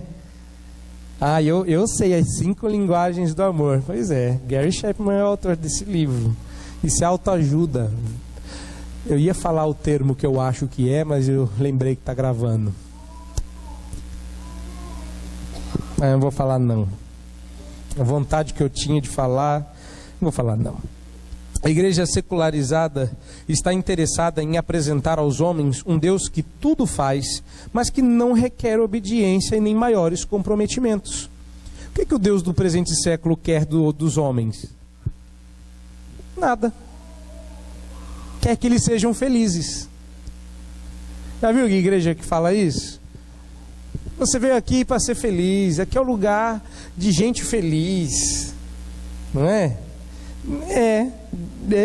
Eu sei as 5 linguagens do amor. Pois é, Gary Chapman é o autor desse livro. Isso é autoajuda. Eu ia falar o termo que eu acho que é, mas eu lembrei que está gravando. Eu não vou falar não. A vontade que eu tinha de falar, não vou falar não. A igreja secularizada está interessada em apresentar aos homens um Deus que tudo faz, mas que não requer obediência e nem maiores comprometimentos. O que o Deus do presente século quer dos homens? Nada. Quer que eles sejam felizes. Já viu que igreja que fala isso? Você veio aqui para ser feliz. Aqui é o lugar de gente feliz. Não é?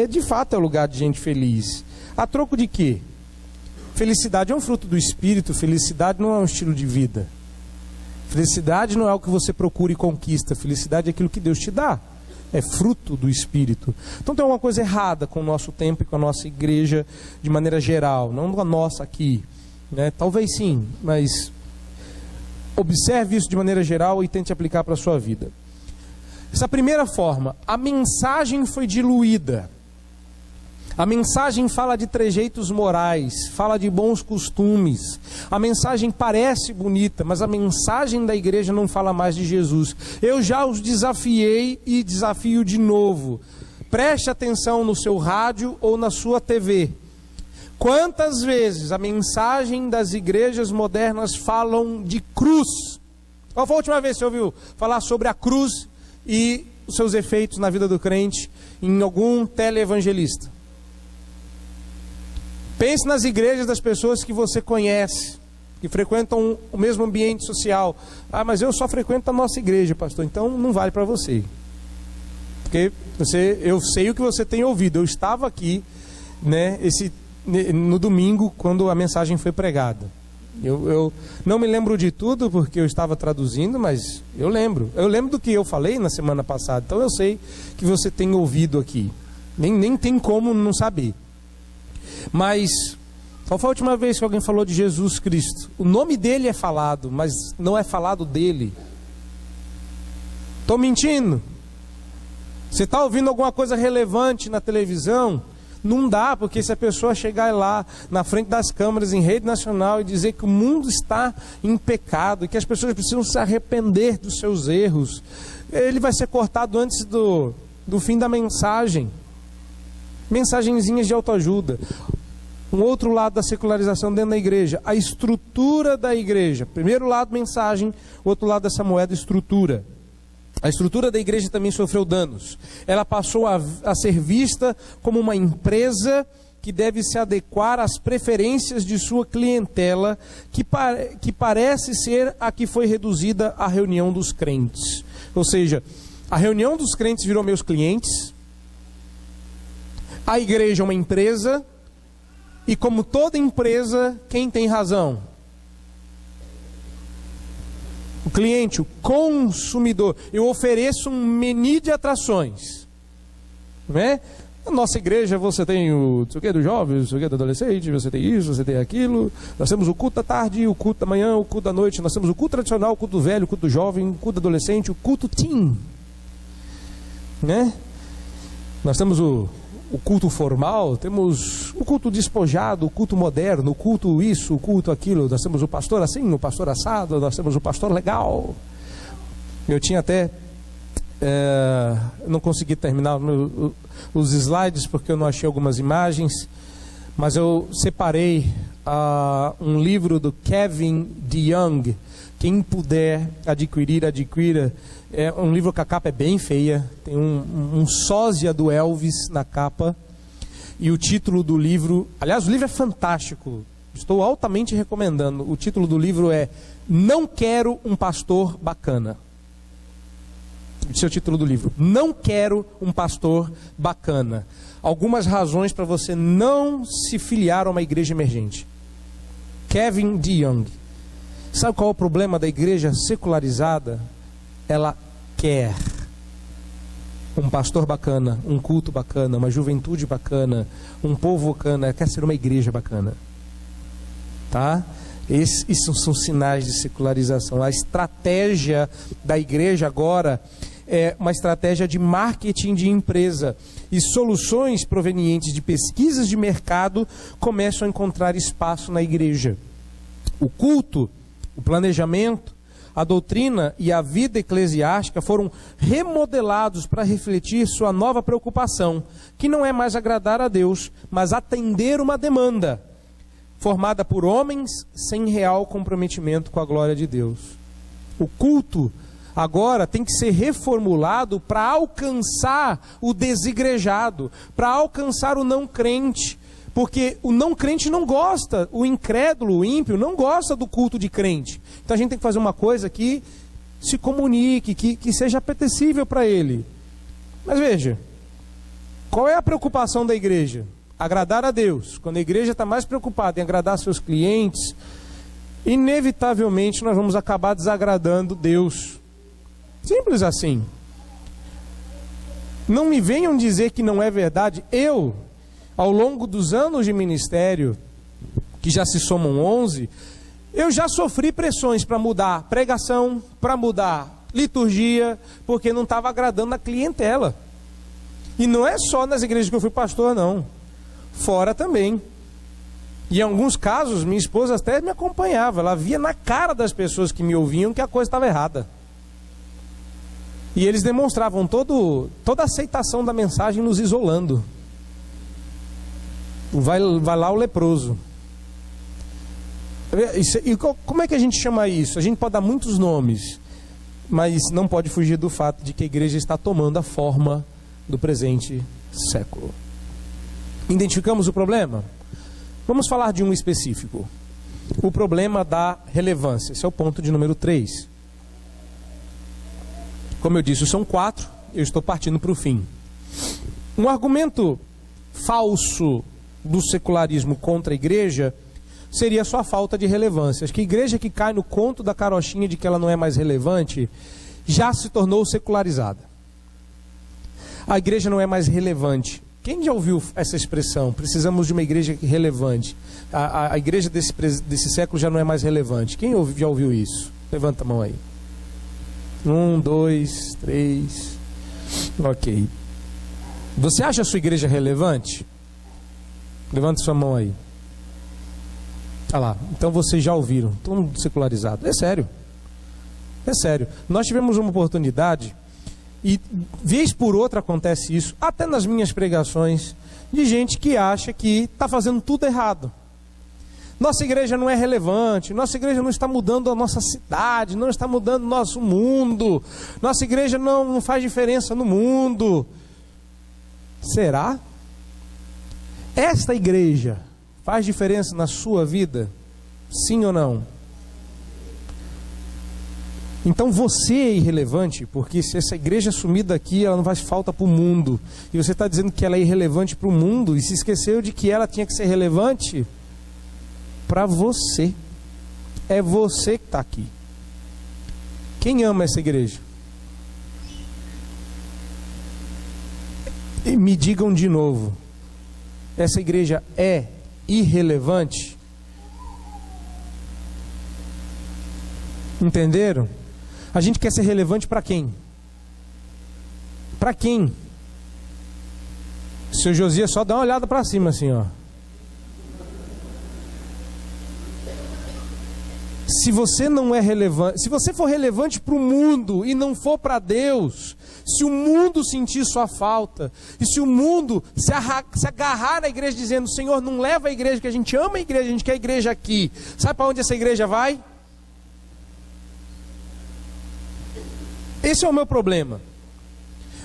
De fato é o lugar de gente feliz. A troco de quê? Felicidade é um fruto do Espírito. Felicidade não é um estilo de vida. Felicidade não é o que você procura e conquista. Felicidade é aquilo que Deus te dá. É fruto do Espírito. Então tem alguma coisa errada com o nosso tempo e com a nossa igreja de maneira geral, não a nossa aqui, né? Talvez sim, mas observe isso de maneira geral e tente aplicar para a sua vida. Essa primeira forma, a mensagem foi diluída. A mensagem fala de trejeitos morais, fala de bons costumes. A mensagem parece bonita, mas a mensagem da igreja não fala mais de Jesus. Eu já os desafiei e desafio de novo. Preste atenção no seu rádio ou na sua TV. Quantas vezes a mensagem das igrejas modernas falam de cruz? Qual foi a última vez que você ouviu falar sobre a cruz e os seus efeitos na vida do crente em algum teleevangelista? Pense nas igrejas das pessoas que você conhece, que frequentam o mesmo ambiente social. Mas eu só frequento a nossa igreja, pastor, então não vale para você. Porque eu sei o que você tem ouvido. Eu estava aqui, né, no domingo, quando a mensagem foi pregada. Eu não me lembro de tudo, porque eu estava traduzindo, mas eu lembro. Eu lembro do que eu falei na semana passada, então eu sei que você tem ouvido aqui. Nem tem como não saber. Mas, qual foi a última vez que alguém falou de Jesus Cristo? O nome dele é falado, mas não é falado dele. Estou mentindo? Você está ouvindo alguma coisa relevante na televisão? Não dá, porque se a pessoa chegar lá na frente das câmeras em rede nacional e dizer que o mundo está em pecado e que as pessoas precisam se arrepender dos seus erros, ele vai ser cortado antes do fim da mensagem. Mensagenzinhas de autoajuda. Um outro lado da secularização dentro da igreja, a estrutura da igreja. Primeiro lado, mensagem. Outro lado dessa moeda, estrutura. A estrutura da igreja também sofreu danos. Ela passou a ser vista como uma empresa que deve se adequar às preferências de sua clientela, que parece ser a que foi reduzida à reunião dos crentes. Ou seja, a reunião dos crentes virou meus clientes. A igreja é uma empresa, e como toda empresa, quem tem razão? O cliente, o consumidor. Eu ofereço um menu de atrações, não é? Na nossa igreja você tem o dos jovens, o do adolescente, você tem isso, você tem aquilo. Nós temos o culto da tarde, o culto da manhã, o culto da noite. Nós temos o culto tradicional, o culto do velho, o culto do jovem, o culto do adolescente, o culto teen, né? Nós temos o culto formal, temos o culto despojado, o culto moderno, o culto isso, o culto aquilo. Nós temos o pastor assim, o pastor assado, nós temos o pastor legal. Eu tinha até não consegui terminar os slides porque eu não achei algumas imagens, mas eu separei um livro do Kevin DeYoung. Quem puder adquirir, adquira. É um livro que a capa é bem feia, tem um sósia do Elvis na capa, e o título do livro, aliás, o livro é fantástico, estou altamente recomendando. O título do livro é Não Quero um Pastor Bacana. Esse é o título do livro. Não quero um pastor bacana. Algumas razões para você não se filiar a uma igreja emergente. Kevin DeYoung. Sabe qual é o problema da igreja secularizada? Ela quer um pastor bacana, um culto bacana, uma juventude bacana, um povo bacana, ela quer ser uma igreja bacana. Tá? Isso são sinais de secularização. A estratégia da igreja agora é uma estratégia de marketing de empresa, e soluções provenientes de pesquisas de mercado começam a encontrar espaço na igreja. O culto, o planejamento, a doutrina e a vida eclesiástica foram remodelados para refletir sua nova preocupação, que não é mais agradar a Deus, mas atender uma demanda formada por homens sem real comprometimento com a glória de Deus. O culto agora tem que ser reformulado para alcançar o desigrejado, para alcançar o não crente, porque o não crente não gosta, o incrédulo, o ímpio, não gosta do culto de crente. Então a gente tem que fazer uma coisa que se comunique, que seja apetecível para ele. Mas veja, qual é a preocupação da igreja? Agradar a Deus. Quando a igreja está mais preocupada em agradar seus clientes, inevitavelmente nós vamos acabar desagradando Deus. Simples assim. Não me venham dizer que não é verdade. Eu, ao longo dos anos de ministério, que já se somam 11, eu já sofri pressões para mudar pregação, para mudar liturgia, porque não estava agradando a clientela. E não é só nas igrejas que eu fui pastor, não. Fora também. E em alguns casos, minha esposa até me acompanhava. Ela via na cara das pessoas que me ouviam que a coisa estava errada. E eles demonstravam toda a aceitação da mensagem nos isolando. Vai lá o leproso. E como é que a gente chama isso? A gente pode dar muitos nomes, mas não pode fugir do fato de que a igreja está tomando a forma do presente século. Identificamos o problema? Vamos falar de um específico. O problema da relevância. Esse é o ponto de número 3. Como eu disse, são 4, eu estou partindo para o fim. Um argumento falso do secularismo contra a igreja seria a sua falta de relevância. Acho que a igreja que cai no conto da carochinha de que ela não é mais relevante, já se tornou secularizada. A igreja não é mais relevante. Quem já ouviu essa expressão? Precisamos de uma igreja relevante. A igreja desse século já não é mais relevante. Quem já ouviu isso? Levanta a mão aí. 1, 2, 3. Ok. Você acha a sua igreja relevante? Levanta sua mão aí. Ah lá, então vocês já ouviram. Todo mundo secularizado. É sério. É sério. Nós tivemos uma oportunidade, e vez por outra acontece isso, até nas minhas pregações, de gente que acha que está fazendo tudo errado. Nossa igreja não é relevante, nossa igreja não está mudando a nossa cidade, não está mudando o nosso mundo, nossa igreja não faz diferença no mundo. Será? Esta igreja faz diferença na sua vida? Sim ou não? Então você é irrelevante, porque se essa igreja sumir daqui, ela não faz falta para o mundo. E você está dizendo que ela é irrelevante para o mundo e se esqueceu de que ela tinha que ser relevante para você. É você que está aqui. Quem ama essa igreja? E me digam de novo, essa igreja é irrelevante? Entenderam? A gente quer ser relevante para quem? Para quem? Seu Josias, só dá uma olhada para cima assim, ó. Se você não é relevante, se você for relevante para o mundo e não for para Deus, se o mundo sentir sua falta, e se o mundo se agarrar na igreja dizendo: Senhor, não leva a igreja, que a gente ama a igreja, a gente quer a igreja aqui. Sabe para onde essa igreja vai? Esse é o meu problema.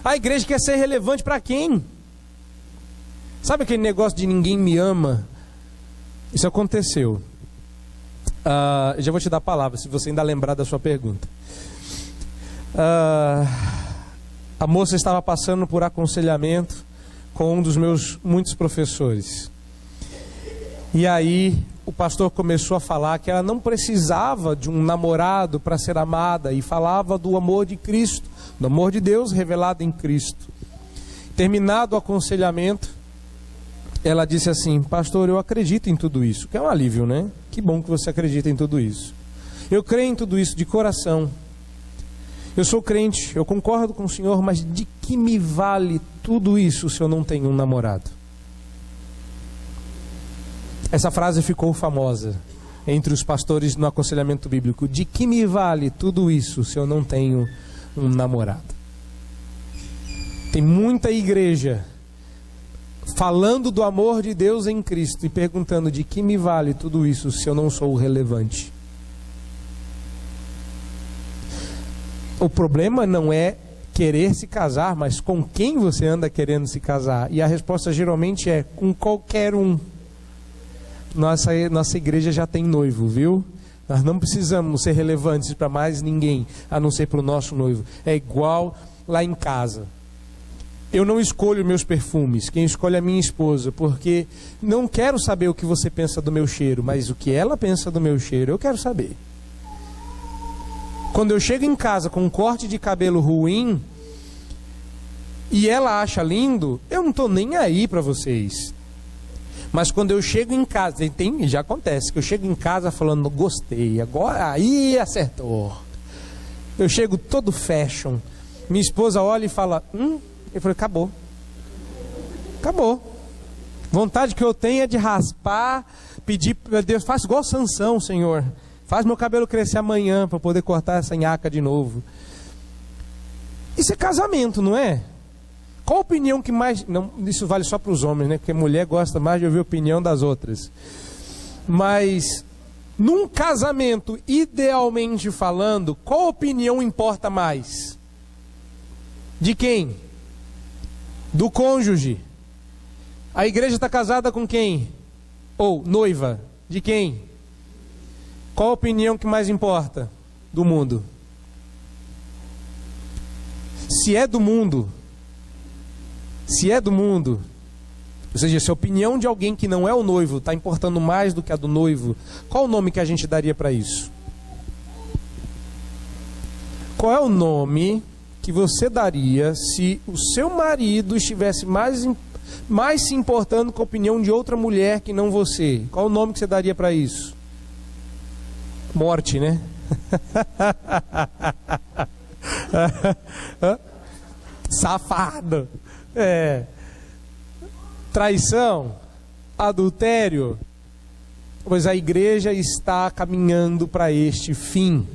A igreja quer ser relevante para quem? Sabe aquele negócio de ninguém me ama? Isso aconteceu. Já vou te dar a palavra, se você ainda lembrar da sua pergunta. A moça estava passando por aconselhamento com um dos meus muitos professores. E aí o pastor começou a falar que ela não precisava de um namorado para ser amada, e falava do amor de Cristo, do amor de Deus revelado em Cristo. Terminado o aconselhamento, ela disse assim: pastor, eu acredito em tudo isso. Que é um alívio, né? Que bom que você acredita em tudo isso. Eu creio em tudo isso de coração. Eu sou crente, eu concordo com o senhor, mas de que me vale tudo isso se eu não tenho um namorado? Essa frase ficou famosa entre os pastores no aconselhamento bíblico. De que me vale tudo isso se eu não tenho um namorado? Tem muita igreja falando do amor de Deus em Cristo e perguntando: de que me vale tudo isso se eu não sou relevante? O problema não é querer se casar, mas com quem você anda querendo se casar. E a resposta geralmente é: com qualquer um. Nossa igreja já tem noivo, viu? Nós não precisamos ser relevantes para mais ninguém, a não ser para o nosso noivo. É igual lá em casa. Eu não escolho meus perfumes, quem escolhe é a minha esposa, porque não quero saber o que você pensa do meu cheiro, mas o que ela pensa do meu cheiro, eu quero saber. Quando eu chego em casa com um corte de cabelo ruim e ela acha lindo, eu não estou nem aí para vocês. Mas quando eu chego em casa, já acontece, que eu chego em casa falando: gostei, agora aí acertou. Eu chego todo fashion, minha esposa olha e fala: eu falei: acabou. Vontade que eu tenho é de raspar, pedir para Deus: faz igual Sansão, Senhor, faz meu cabelo crescer amanhã para poder cortar essa nhaca de novo. Isso é casamento, não é? Qual a opinião que mais... Não, isso vale só para os homens, né? Porque mulher gosta mais de ouvir a opinião das outras. Mas num casamento, idealmente falando, qual opinião importa mais? De quem? Do cônjuge. A igreja está casada com quem? Ou noiva? De quem? Qual a opinião que mais importa? Do mundo. Se é do mundo, ou seja, se a opinião de alguém que não é o noivo está importando mais do que a do noivo, qual o nome que a gente daria para isso? Qual é o nome que você daria se o seu marido estivesse mais se importando com a opinião de outra mulher que não você? Qual o nome que você daria para isso? Morte, né? Safado. Traição, adultério. Pois a igreja está caminhando para este fim.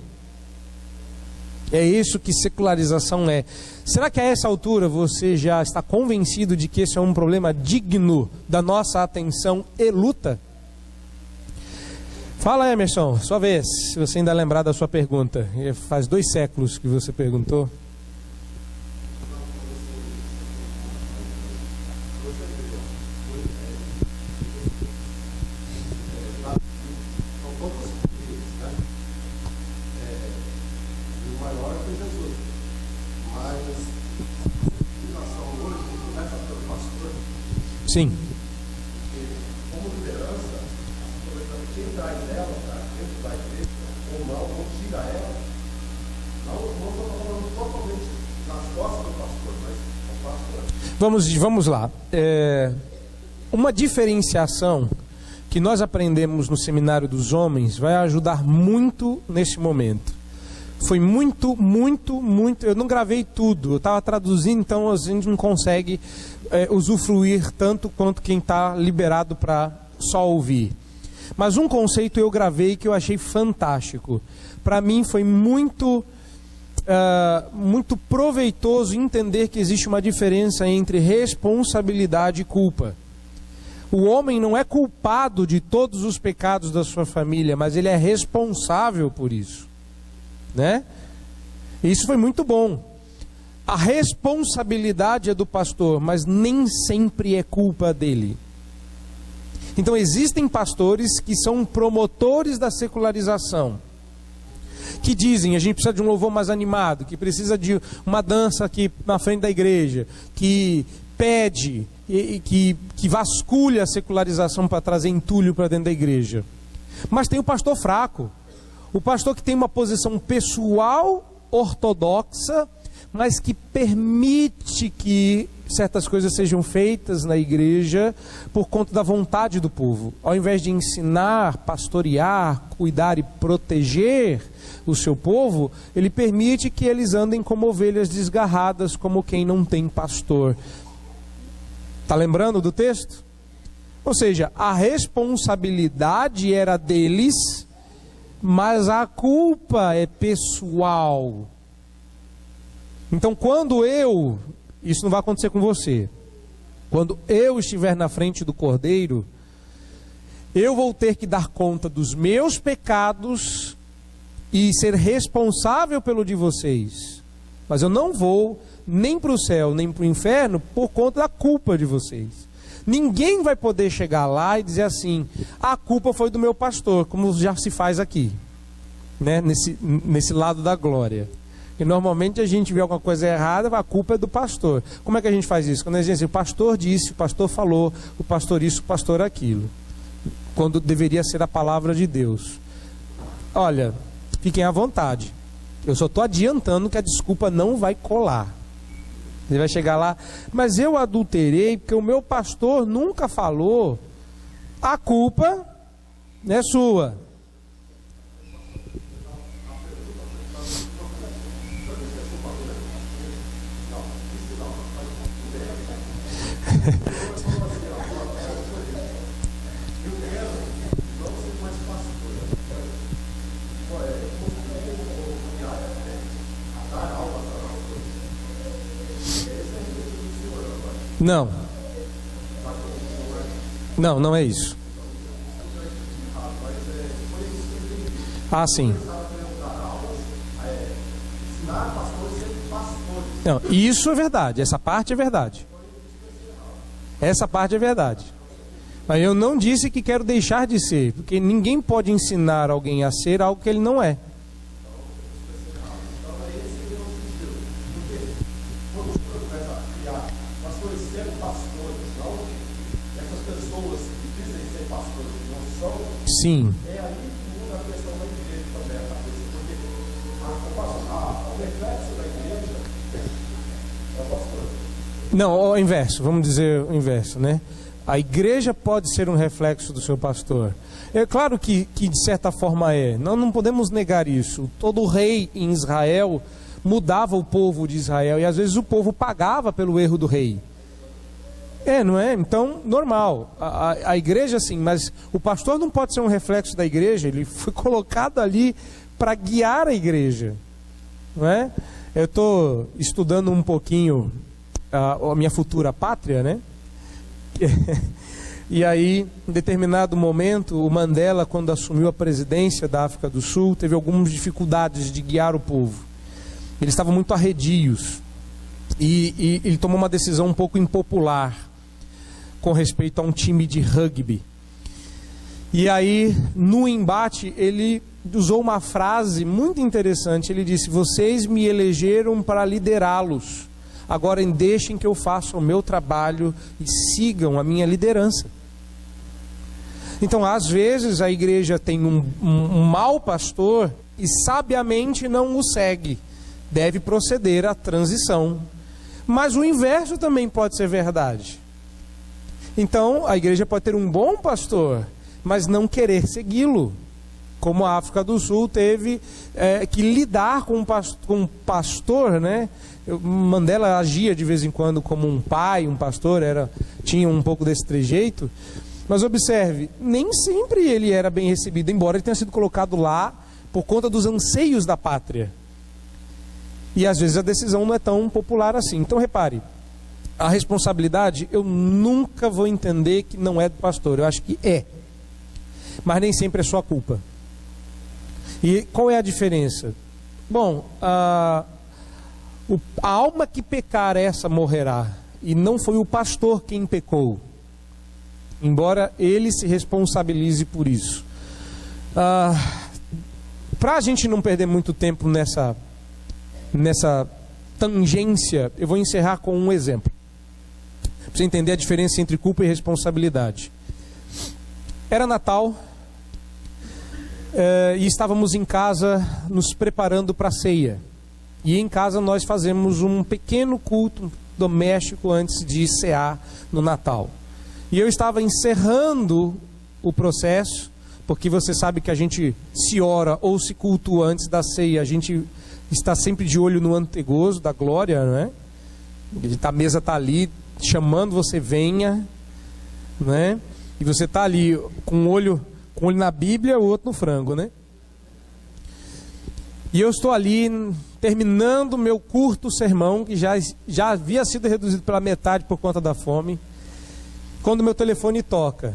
É isso que secularização é. Será que a essa altura você já está convencido de que esse é um problema digno da nossa atenção e luta? Fala, Emerson, sua vez, se você ainda lembrar da sua pergunta. Faz 2 séculos que você perguntou. Sim. Como liderança, quem traz ela para dentro da igreja, ou não, ou tira ela, não estou falando totalmente nas costas do pastor, mas ao pastor. Vamos lá. Uma diferenciação que nós aprendemos no Seminário dos Homens vai ajudar muito nesse momento. Foi muito. Eu não gravei tudo, eu estava traduzindo, então a gente não consegue usufruir tanto quanto quem está liberado para só ouvir. Mas um conceito eu gravei que eu achei fantástico. Para mim foi muito proveitoso entender que existe uma diferença entre responsabilidade e culpa. O homem não é culpado de todos os pecados da sua família, mas ele é responsável por isso, né? Isso foi muito bom. A responsabilidade é do pastor, mas nem sempre é culpa dele. Então existem pastores que são promotores da secularização, que dizem, a gente precisa de um louvor mais animado, que precisa de uma dança aqui na frente da igreja, que pede, que vasculha a secularização para trazer entulho para dentro da igreja. Mas tem o pastor fraco, o pastor que tem uma posição pessoal ortodoxa, mas que permite que certas coisas sejam feitas na igreja por conta da vontade do povo. Ao invés de ensinar, pastorear, cuidar e proteger o seu povo, ele permite que eles andem como ovelhas desgarradas, como quem não tem pastor. Está lembrando do texto? Ou seja, a responsabilidade era deles, mas a culpa é pessoal. Então, isso não vai acontecer com você, quando eu estiver na frente do Cordeiro, eu vou ter que dar conta dos meus pecados e ser responsável pelo de vocês. Mas eu não vou nem para o céu, nem para o inferno, por conta da culpa de vocês. Ninguém vai poder chegar lá e dizer assim, a culpa foi do meu pastor, como já se faz aqui, né? Nesse lado da glória. E normalmente a gente vê alguma coisa errada, a culpa é do pastor. Como é que a gente faz isso? Quando a gente diz assim, o pastor disse, o pastor falou, o pastor isso, o pastor aquilo. Quando deveria ser a palavra de Deus. Olha, fiquem à vontade. Eu só estou adiantando que a desculpa não vai colar. Ele vai chegar lá, mas eu adulterei porque o meu pastor nunca falou. A culpa é sua. Não. Não é isso. Ah, sim. Não, isso é verdade, essa parte é verdade. Essa parte é verdade. Mas eu não disse que quero deixar de ser, porque ninguém pode ensinar alguém a ser algo que ele não é. Sim. É aí que muda a questão da igreja também, porque o reflexo da igreja é o pastor. Não, o inverso, vamos dizer o inverso, né? A igreja pode ser um reflexo do seu pastor. É claro que de certa forma é. Nós não podemos negar isso. Todo rei em Israel mudava o povo de Israel e às vezes o povo pagava pelo erro do rei. Não é? Então, normal. A igreja sim, mas o pastor não pode ser um reflexo da igreja. Ele foi colocado ali para guiar a igreja, não é? Eu estou estudando um pouquinho a minha futura pátria, né? E aí, em determinado momento, o Mandela, quando assumiu a presidência da África do Sul, teve algumas dificuldades de guiar o povo. Eles estavam muito arredios. E ele tomou uma decisão um pouco impopular com respeito a um time de rugby. E aí, no embate, ele usou uma frase muito interessante. Ele disse: vocês me elegeram para liderá-los. Agora deixem que eu faça o meu trabalho e sigam a minha liderança. Então, às vezes, a igreja tem um mau pastor e sabiamente não o segue. Deve proceder à transição. Mas o inverso também pode ser verdade. Então, a igreja pode ter um bom pastor, mas não querer segui-lo. Como a África do Sul teve que lidar com um pastor, né? Mandela agia de vez em quando como um pai, um pastor, tinha um pouco desse trejeito. Mas observe, nem sempre ele era bem recebido, embora ele tenha sido colocado lá por conta dos anseios da pátria. E às vezes a decisão não é tão popular assim. Então repare, a responsabilidade eu nunca vou entender que não é do pastor, eu acho que é. Mas nem sempre é sua culpa. E qual é a diferença? Bom, a alma que pecar essa morrerá. E não foi o pastor quem pecou, embora ele se responsabilize por isso. Para a gente não perder muito tempo nessa tangência, eu vou encerrar com um exemplo, para você entender a diferença entre culpa e responsabilidade. Era Natal, e estávamos em casa nos preparando para a ceia. E em casa nós fazemos um pequeno culto doméstico antes de cear no Natal. E eu estava encerrando o processo, porque você sabe que a gente se ora ou se cultua antes da ceia, a gente está sempre de olho no antegozo da glória, né? A mesa está ali chamando você, venha, né? E você está ali com um olho na Bíblia, o outro no frango, né? E eu estou ali terminando meu curto sermão, que já havia sido reduzido pela metade por conta da fome, quando meu telefone toca.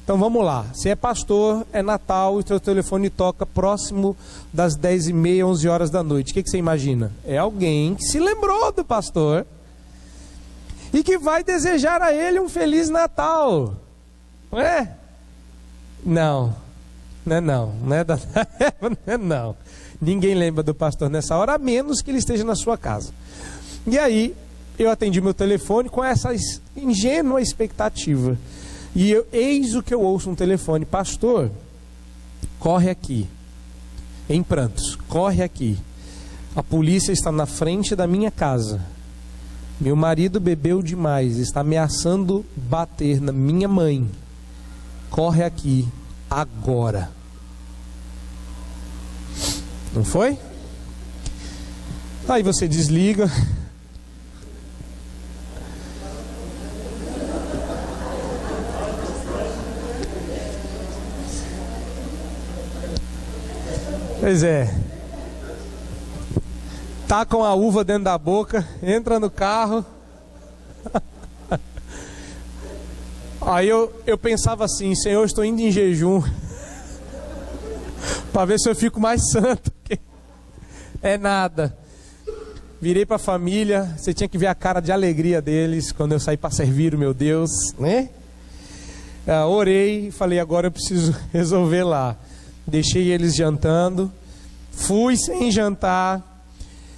Então vamos lá, se é pastor, é Natal, e o seu telefone toca próximo das 10h30, 11 horas da noite. O que você imagina? É alguém que se lembrou do pastor e que vai desejar a ele um Feliz Natal. Não é? Não, não é não, não é, não é não. Ninguém lembra do pastor nessa hora, a menos que ele esteja na sua casa. E aí, eu atendi meu telefone com essa ingênua expectativa. E eis o que eu ouço no telefone: pastor, corre aqui, em prantos, corre aqui. A polícia está na frente da minha casa. Meu marido bebeu demais, está ameaçando bater na minha mãe. Corre aqui, agora. Não foi? Aí você desliga. Pois é. Tá com a uva dentro da boca, entra no carro. Aí eu pensava assim: Senhor, estou indo em jejum para ver se eu fico mais santo. É nada. Virei para a família. Você tinha que ver a cara de alegria deles quando eu saí para servir o meu Deus, né? Orei e falei: agora eu preciso resolver lá. Deixei eles jantando, fui sem jantar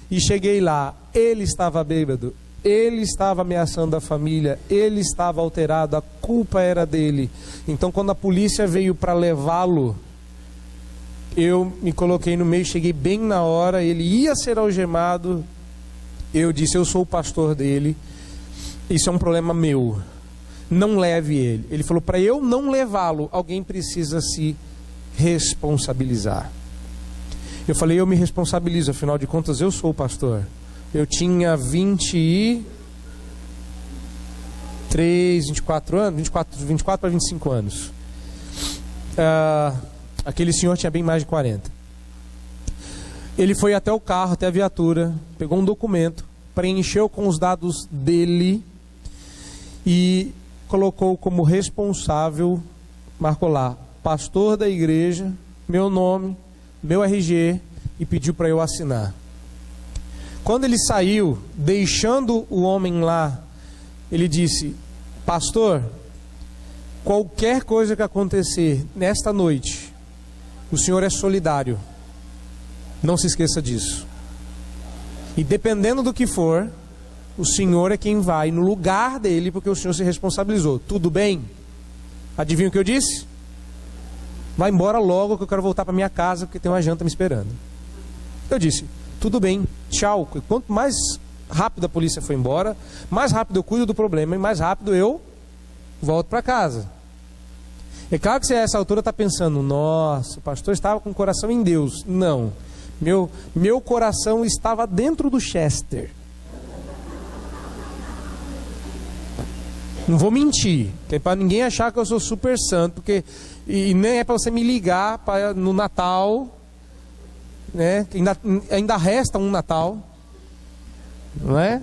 e cheguei lá. Ele estava bêbado, ele estava ameaçando a família, ele estava alterado, a culpa era dele. Então quando a polícia veio para levá-lo, eu me coloquei no meio, cheguei bem na hora, ele ia ser algemado. Eu disse: eu sou o pastor dele, isso é um problema meu, não leve ele. Ele falou: para eu não levá-lo, alguém precisa se responsabilizar. Eu falei: eu me responsabilizo, afinal de contas eu sou o pastor. Eu tinha 24 anos, 24 para 25 anos. Aquele senhor tinha bem mais de 40. Ele foi até o carro, até a viatura, pegou um documento, preencheu com os dados dele e colocou como responsável, marcou lá: pastor da igreja, meu nome, meu RG, e pediu para eu assinar. Quando ele saiu, deixando o homem lá, ele disse: pastor, qualquer coisa que acontecer nesta noite, o senhor é solidário, não se esqueça disso. E dependendo do que for, o senhor é quem vai no lugar dele, porque o senhor se responsabilizou. Tudo bem? Adivinha o que eu disse? Vai embora logo que eu quero voltar para minha casa, porque tem uma janta me esperando. Eu disse: tudo bem, tchau. Quanto mais rápido a polícia foi embora, mais rápido eu cuido do problema e mais rápido eu volto para casa. É claro que você a essa altura está pensando: nossa, o pastor estava com o coração em Deus. Não, meu coração estava dentro do Chester. Não vou mentir, que é para ninguém achar que eu sou super santo, porque e nem é para você me ligar no Natal, né? Que ainda resta um Natal, não é?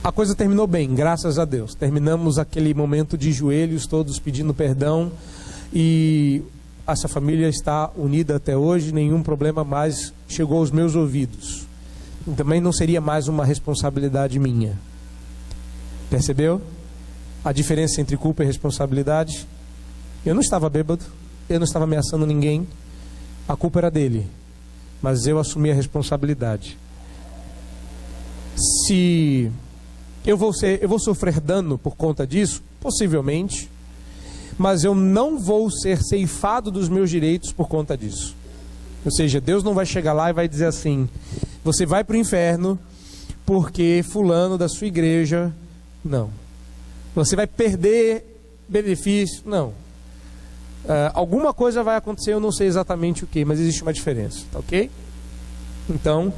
A coisa terminou bem, graças a Deus. Terminamos aquele momento de joelhos, todos pedindo perdão, e essa família está unida até hoje, nenhum problema mais chegou aos meus ouvidos. Também não seria mais uma responsabilidade minha. Percebeu a diferença entre culpa e responsabilidade? Eu não estava bêbado, eu não estava ameaçando ninguém, a culpa era dele, mas eu assumi a responsabilidade. Se eu vou sofrer dano por conta disso, possivelmente, mas eu não vou ser ceifado dos meus direitos por conta disso. Ou seja, Deus não vai chegar lá e vai dizer assim: você vai para o inferno porque fulano da sua igreja. Não. Você vai perder benefício. Não. Alguma coisa vai acontecer, eu não sei exatamente o que, mas existe uma diferença, tá ok? Então,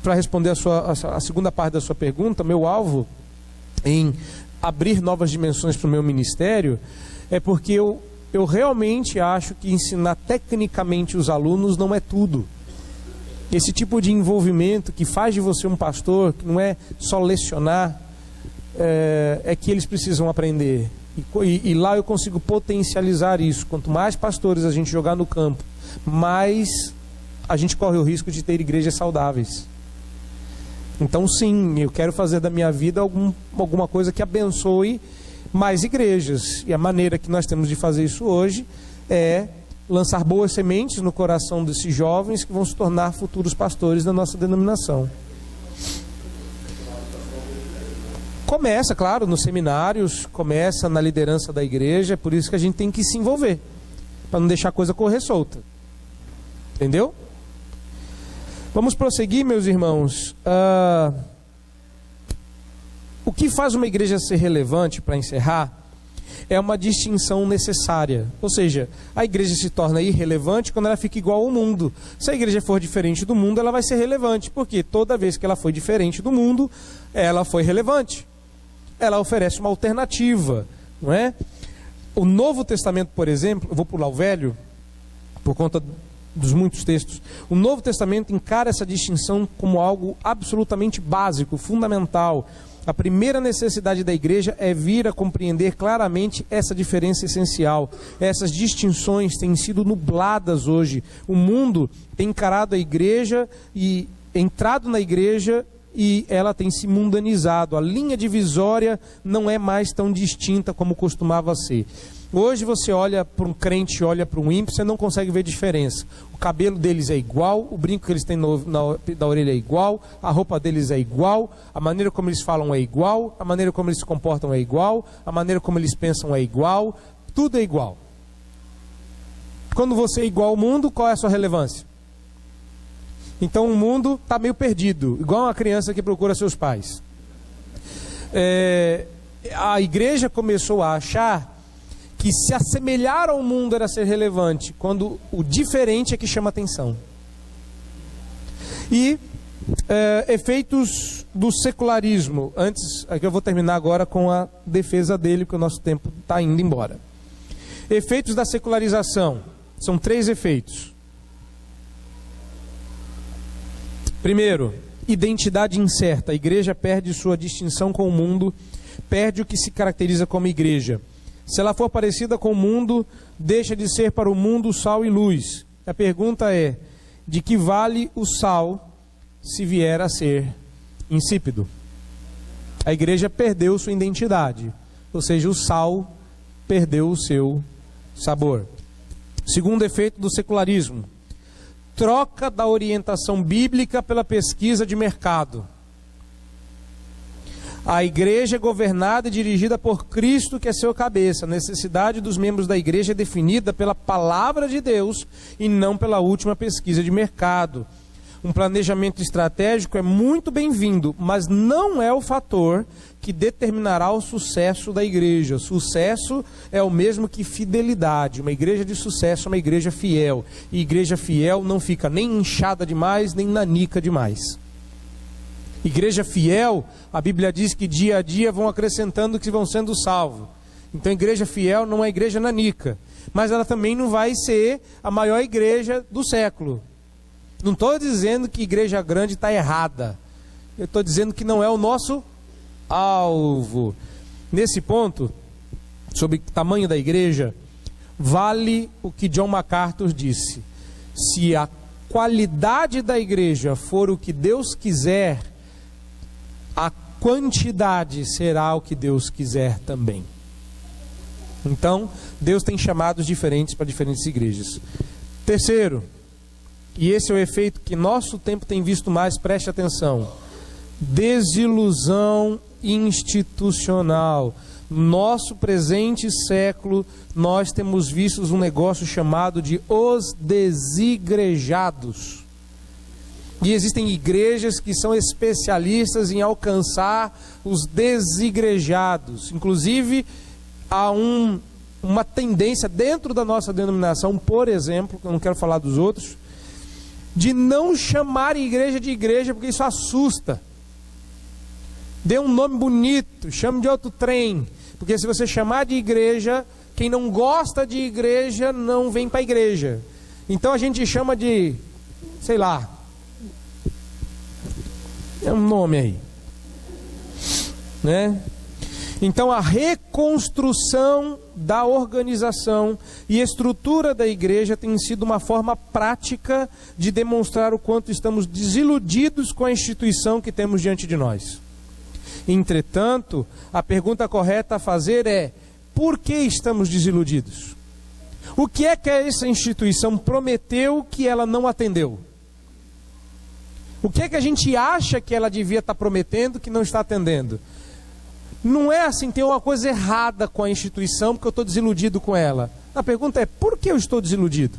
para responder a segunda parte da sua pergunta, meu alvo em abrir novas dimensões para o meu ministério é porque eu realmente acho que ensinar tecnicamente os alunos não é tudo. Esse tipo de envolvimento que faz de você um pastor, que não é só lecionar, é que eles precisam aprender. E lá eu consigo potencializar isso. Quanto mais pastores a gente jogar no campo, mais a gente corre o risco de ter igrejas saudáveis. Então sim, eu quero fazer da minha vida alguma coisa que abençoe mais igrejas. E a maneira que nós temos de fazer isso hoje é lançar boas sementes no coração desses jovens que vão se tornar futuros pastores da nossa denominação. Começa, claro, nos seminários, começa na liderança da igreja, é por isso que a gente tem que se envolver, para não deixar a coisa correr solta. Entendeu? Vamos prosseguir, meus irmãos. O que faz uma igreja ser relevante, para encerrar, é uma distinção necessária. Ou seja, a igreja se torna irrelevante quando ela fica igual ao mundo. Se a igreja for diferente do mundo, ela vai ser relevante, porque toda vez que ela foi diferente do mundo, ela foi relevante. Ela oferece uma alternativa, não é? O Novo Testamento, por exemplo, eu vou pular o Velho, por conta dos muitos textos. O Novo Testamento encara essa distinção como algo absolutamente básico, fundamental. A primeira necessidade da igreja é vir a compreender claramente essa diferença essencial. Essas distinções têm sido nubladas hoje. O mundo tem encarado a igreja e entrado na igreja e ela tem se mundanizado. A linha divisória não é mais tão distinta como costumava ser. Hoje você olha para um crente, olha para um ímpio, você não consegue ver diferença. O cabelo deles é igual, o brinco que eles têm na orelha é igual, a roupa deles é igual, a maneira como eles falam é igual, a maneira como eles se comportam é igual, a maneira como eles pensam é igual, tudo é igual. Quando você é igual ao mundo, qual é a sua relevância? Então o mundo está meio perdido, igual uma criança que procura seus pais. A igreja começou a achar que se assemelhar ao mundo era ser relevante, quando o diferente é que chama atenção. E efeitos do secularismo. Antes, aqui eu vou terminar agora com a defesa dele, porque o nosso tempo está indo embora. Efeitos da secularização. São 3 efeitos. Primeiro, identidade incerta. A igreja perde sua distinção com o mundo, perde o que se caracteriza como igreja. Se ela for parecida com o mundo, deixa de ser para o mundo sal e luz. A pergunta é: de que vale o sal se vier a ser insípido? A igreja perdeu sua identidade, ou seja, o sal perdeu o seu sabor. Segundo efeito do secularismo: troca da orientação bíblica pela pesquisa de mercado. A igreja é governada e dirigida por Cristo, que é seu cabeça. A necessidade dos membros da igreja é definida pela palavra de Deus e não pela última pesquisa de mercado. Um planejamento estratégico é muito bem-vindo, mas não é o fator que determinará o sucesso da igreja. Sucesso é o mesmo que fidelidade. Uma igreja de sucesso é uma igreja fiel. E igreja fiel não fica nem inchada demais, nem nanica demais. Igreja fiel, a Bíblia diz que dia a dia vão acrescentando que vão sendo salvos. Então igreja fiel não é igreja nanica, mas ela também não vai ser a maior igreja do século. Não estou dizendo que igreja grande está errada, eu estou dizendo que não é o nosso alvo. Nesse ponto, sobre o tamanho da igreja, vale o que John MacArthur disse: se a qualidade da igreja for o que Deus quiser, a quantidade será o que Deus quiser também. Então, Deus tem chamados diferentes para diferentes igrejas. Terceiro, e esse é o efeito que nosso tempo tem visto mais, preste atenção: desilusão institucional. Nosso presente século, nós temos visto um negócio chamado de os desigrejados. E existem igrejas que são especialistas em alcançar os desigrejados. Inclusive, há uma tendência dentro da nossa denominação, por exemplo, eu não quero falar dos outros, de não chamar igreja de igreja, porque isso assusta. Dê um nome bonito, chame de outro trem. Porque se você chamar de igreja, quem não gosta de igreja não vem para a igreja. Então a gente chama de, sei lá, é um nome aí, né? Então a reconstrução da organização e estrutura da igreja tem sido uma forma prática de demonstrar o quanto estamos desiludidos com a instituição que temos diante de nós. Entretanto, a pergunta correta a fazer é: por que estamos desiludidos? O que é que essa instituição prometeu que ela não atendeu? O que é que a gente acha que ela devia estar prometendo que não está atendendo? Não é assim, tem uma coisa errada com a instituição porque eu estou desiludido com ela. A pergunta é: por que eu estou desiludido?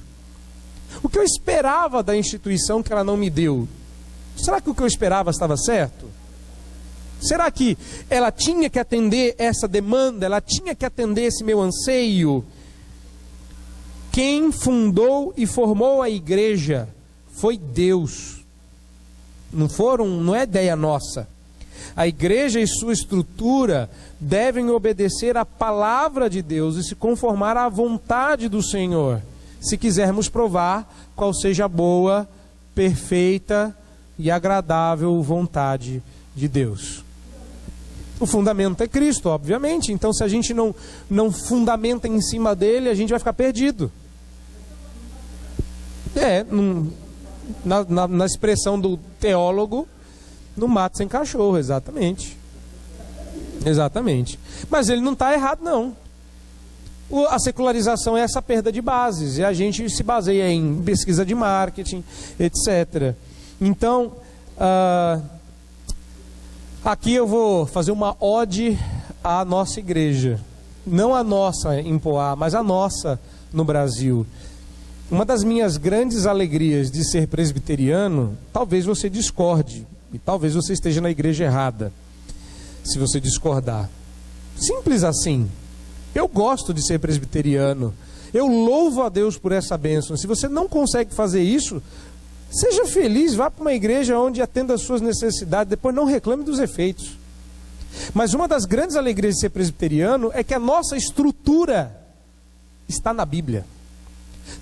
O que eu esperava da instituição que ela não me deu? Será que o que eu esperava estava certo? Será que ela tinha que atender essa demanda? Ela tinha que atender esse meu anseio? Quem fundou e formou a igreja foi Deus. Não é ideia nossa. A igreja e sua estrutura devem obedecer à palavra de Deus e se conformar à vontade do Senhor, se quisermos provar qual seja a boa, perfeita e agradável vontade de Deus. O fundamento é Cristo, obviamente. Então, se a gente não fundamenta em cima dele, a gente vai ficar perdido. Na expressão do teólogo, no mato sem cachorro, exatamente. Exatamente. Mas ele não está errado, não. A secularização é essa perda de bases, e a gente se baseia em pesquisa de marketing, etc. Então, aqui eu vou fazer uma ode à nossa igreja. Não a nossa em Poá, mas a nossa no Brasil. Uma das minhas grandes alegrias de ser presbiteriano, talvez você discorde, e talvez você esteja na igreja errada, se você discordar. Simples assim. Eu gosto de ser presbiteriano. Eu louvo a Deus por essa bênção. Se você não consegue fazer isso, seja feliz, vá para uma igreja onde atenda às suas necessidades, depois não reclame dos efeitos. Mas uma das grandes alegrias de ser presbiteriano é que a nossa estrutura está na Bíblia.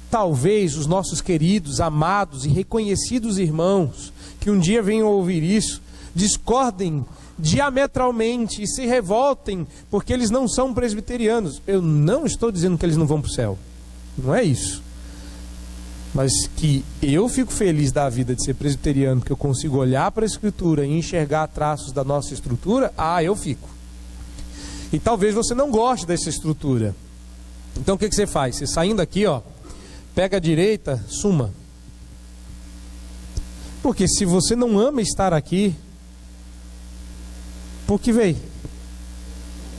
Talvez os nossos queridos, amados e reconhecidos irmãos, que um dia venham ouvir isso, discordem diametralmente e se revoltem porque eles não são presbiterianos. Eu não estou dizendo que eles não vão para o céu, não é isso. Mas que eu fico feliz da vida de ser presbiteriano, porque eu consigo olhar para a Escritura e enxergar traços da nossa estrutura, eu fico. E talvez você não goste dessa estrutura. Então o que você faz? Você saindo aqui, pega a direita, suma. Porque se você não ama estar aqui, por que veio?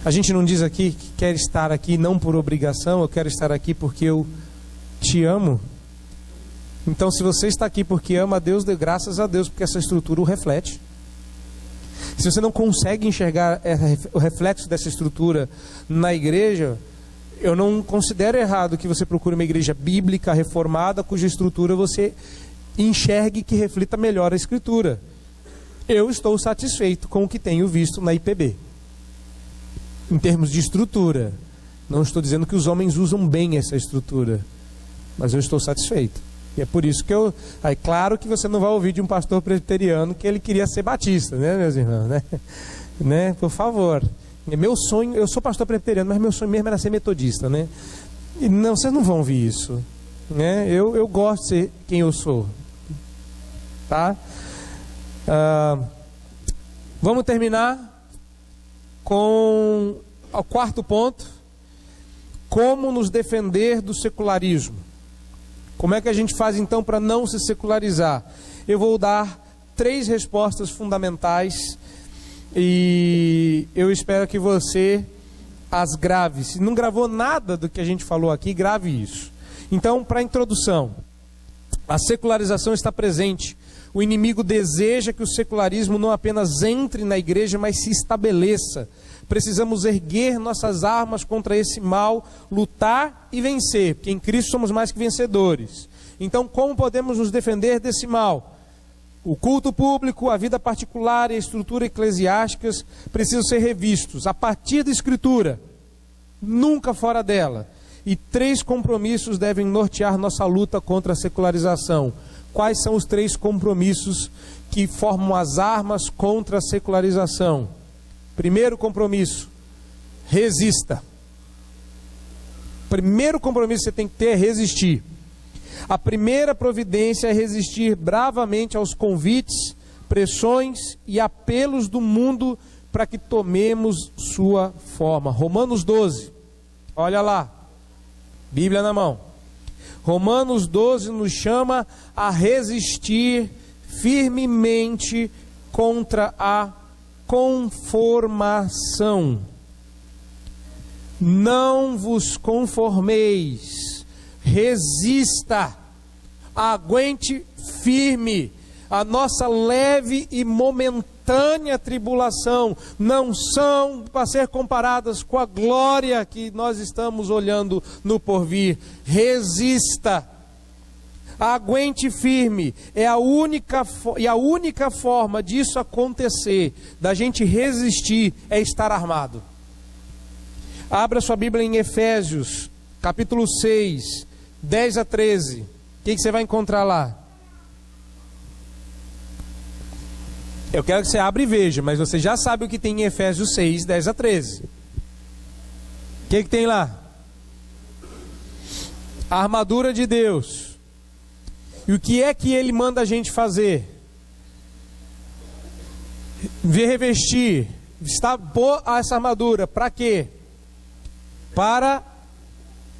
A gente não diz aqui que quer estar aqui não por obrigação, eu quero estar aqui porque eu te amo. Então, se você está aqui porque ama a Deus, dê graças a Deus, porque essa estrutura o reflete. Se você não consegue enxergar o reflexo dessa estrutura na igreja, eu não considero errado que você procure uma igreja bíblica, reformada, cuja estrutura você enxergue que reflita melhor a Escritura. Eu estou satisfeito com o que tenho visto na IPB. Em termos de estrutura. Não estou dizendo que os homens usam bem essa estrutura, mas eu estou satisfeito. E é por isso que aí claro que você não vai ouvir de um pastor presbiteriano que ele queria ser batista, né, meus irmãos? Né? Por favor. Meu sonho, eu sou pastor presbiteriano, mas meu sonho mesmo era ser metodista, né? E não, vocês não vão ouvir isso, né? Eu gosto de ser quem eu sou, tá? Vamos terminar com o quarto ponto: como nos defender do secularismo. Como é que a gente faz então para não se secularizar? Eu vou dar 3 respostas fundamentais e eu espero que você as grave. Se não gravou nada do que a gente falou aqui, grave isso. Então, para a introdução, a secularização está presente. O inimigo deseja que o secularismo não apenas entre na igreja, mas se estabeleça. Precisamos erguer nossas armas contra esse mal, lutar e vencer, porque em Cristo somos mais que vencedores. Então, como podemos nos defender desse mal? O culto público, a vida particular e a estrutura eclesiásticas precisam ser revistos a partir da Escritura, nunca fora dela. E 3 compromissos devem nortear nossa luta contra a secularização. Quais são os 3 compromissos que formam as armas contra a secularização? Primeiro compromisso: resista. Primeiro compromisso que você tem que ter é resistir. A primeira providência é resistir bravamente aos convites, pressões e apelos do mundo para que tomemos sua forma. Romanos 12, olha lá, Bíblia na mão. Romanos 12 nos chama a resistir firmemente contra a conformação. Não vos conformeis, resista, aguente firme. A nossa leve e momentânea tribulação não são para ser comparadas com a glória que nós estamos olhando no porvir. Resista, aguente firme. É a única forma disso acontecer, da gente resistir, é estar armado. Abra sua Bíblia em Efésios, capítulo 6, 10 a 13. O que você vai encontrar lá? Eu quero que você abra e veja, mas você já sabe o que tem em Efésios 6, 10 a 13. O que tem lá? A armadura de Deus. E o que é que Ele manda a gente fazer? Revestir, pôr essa armadura, para quê? Para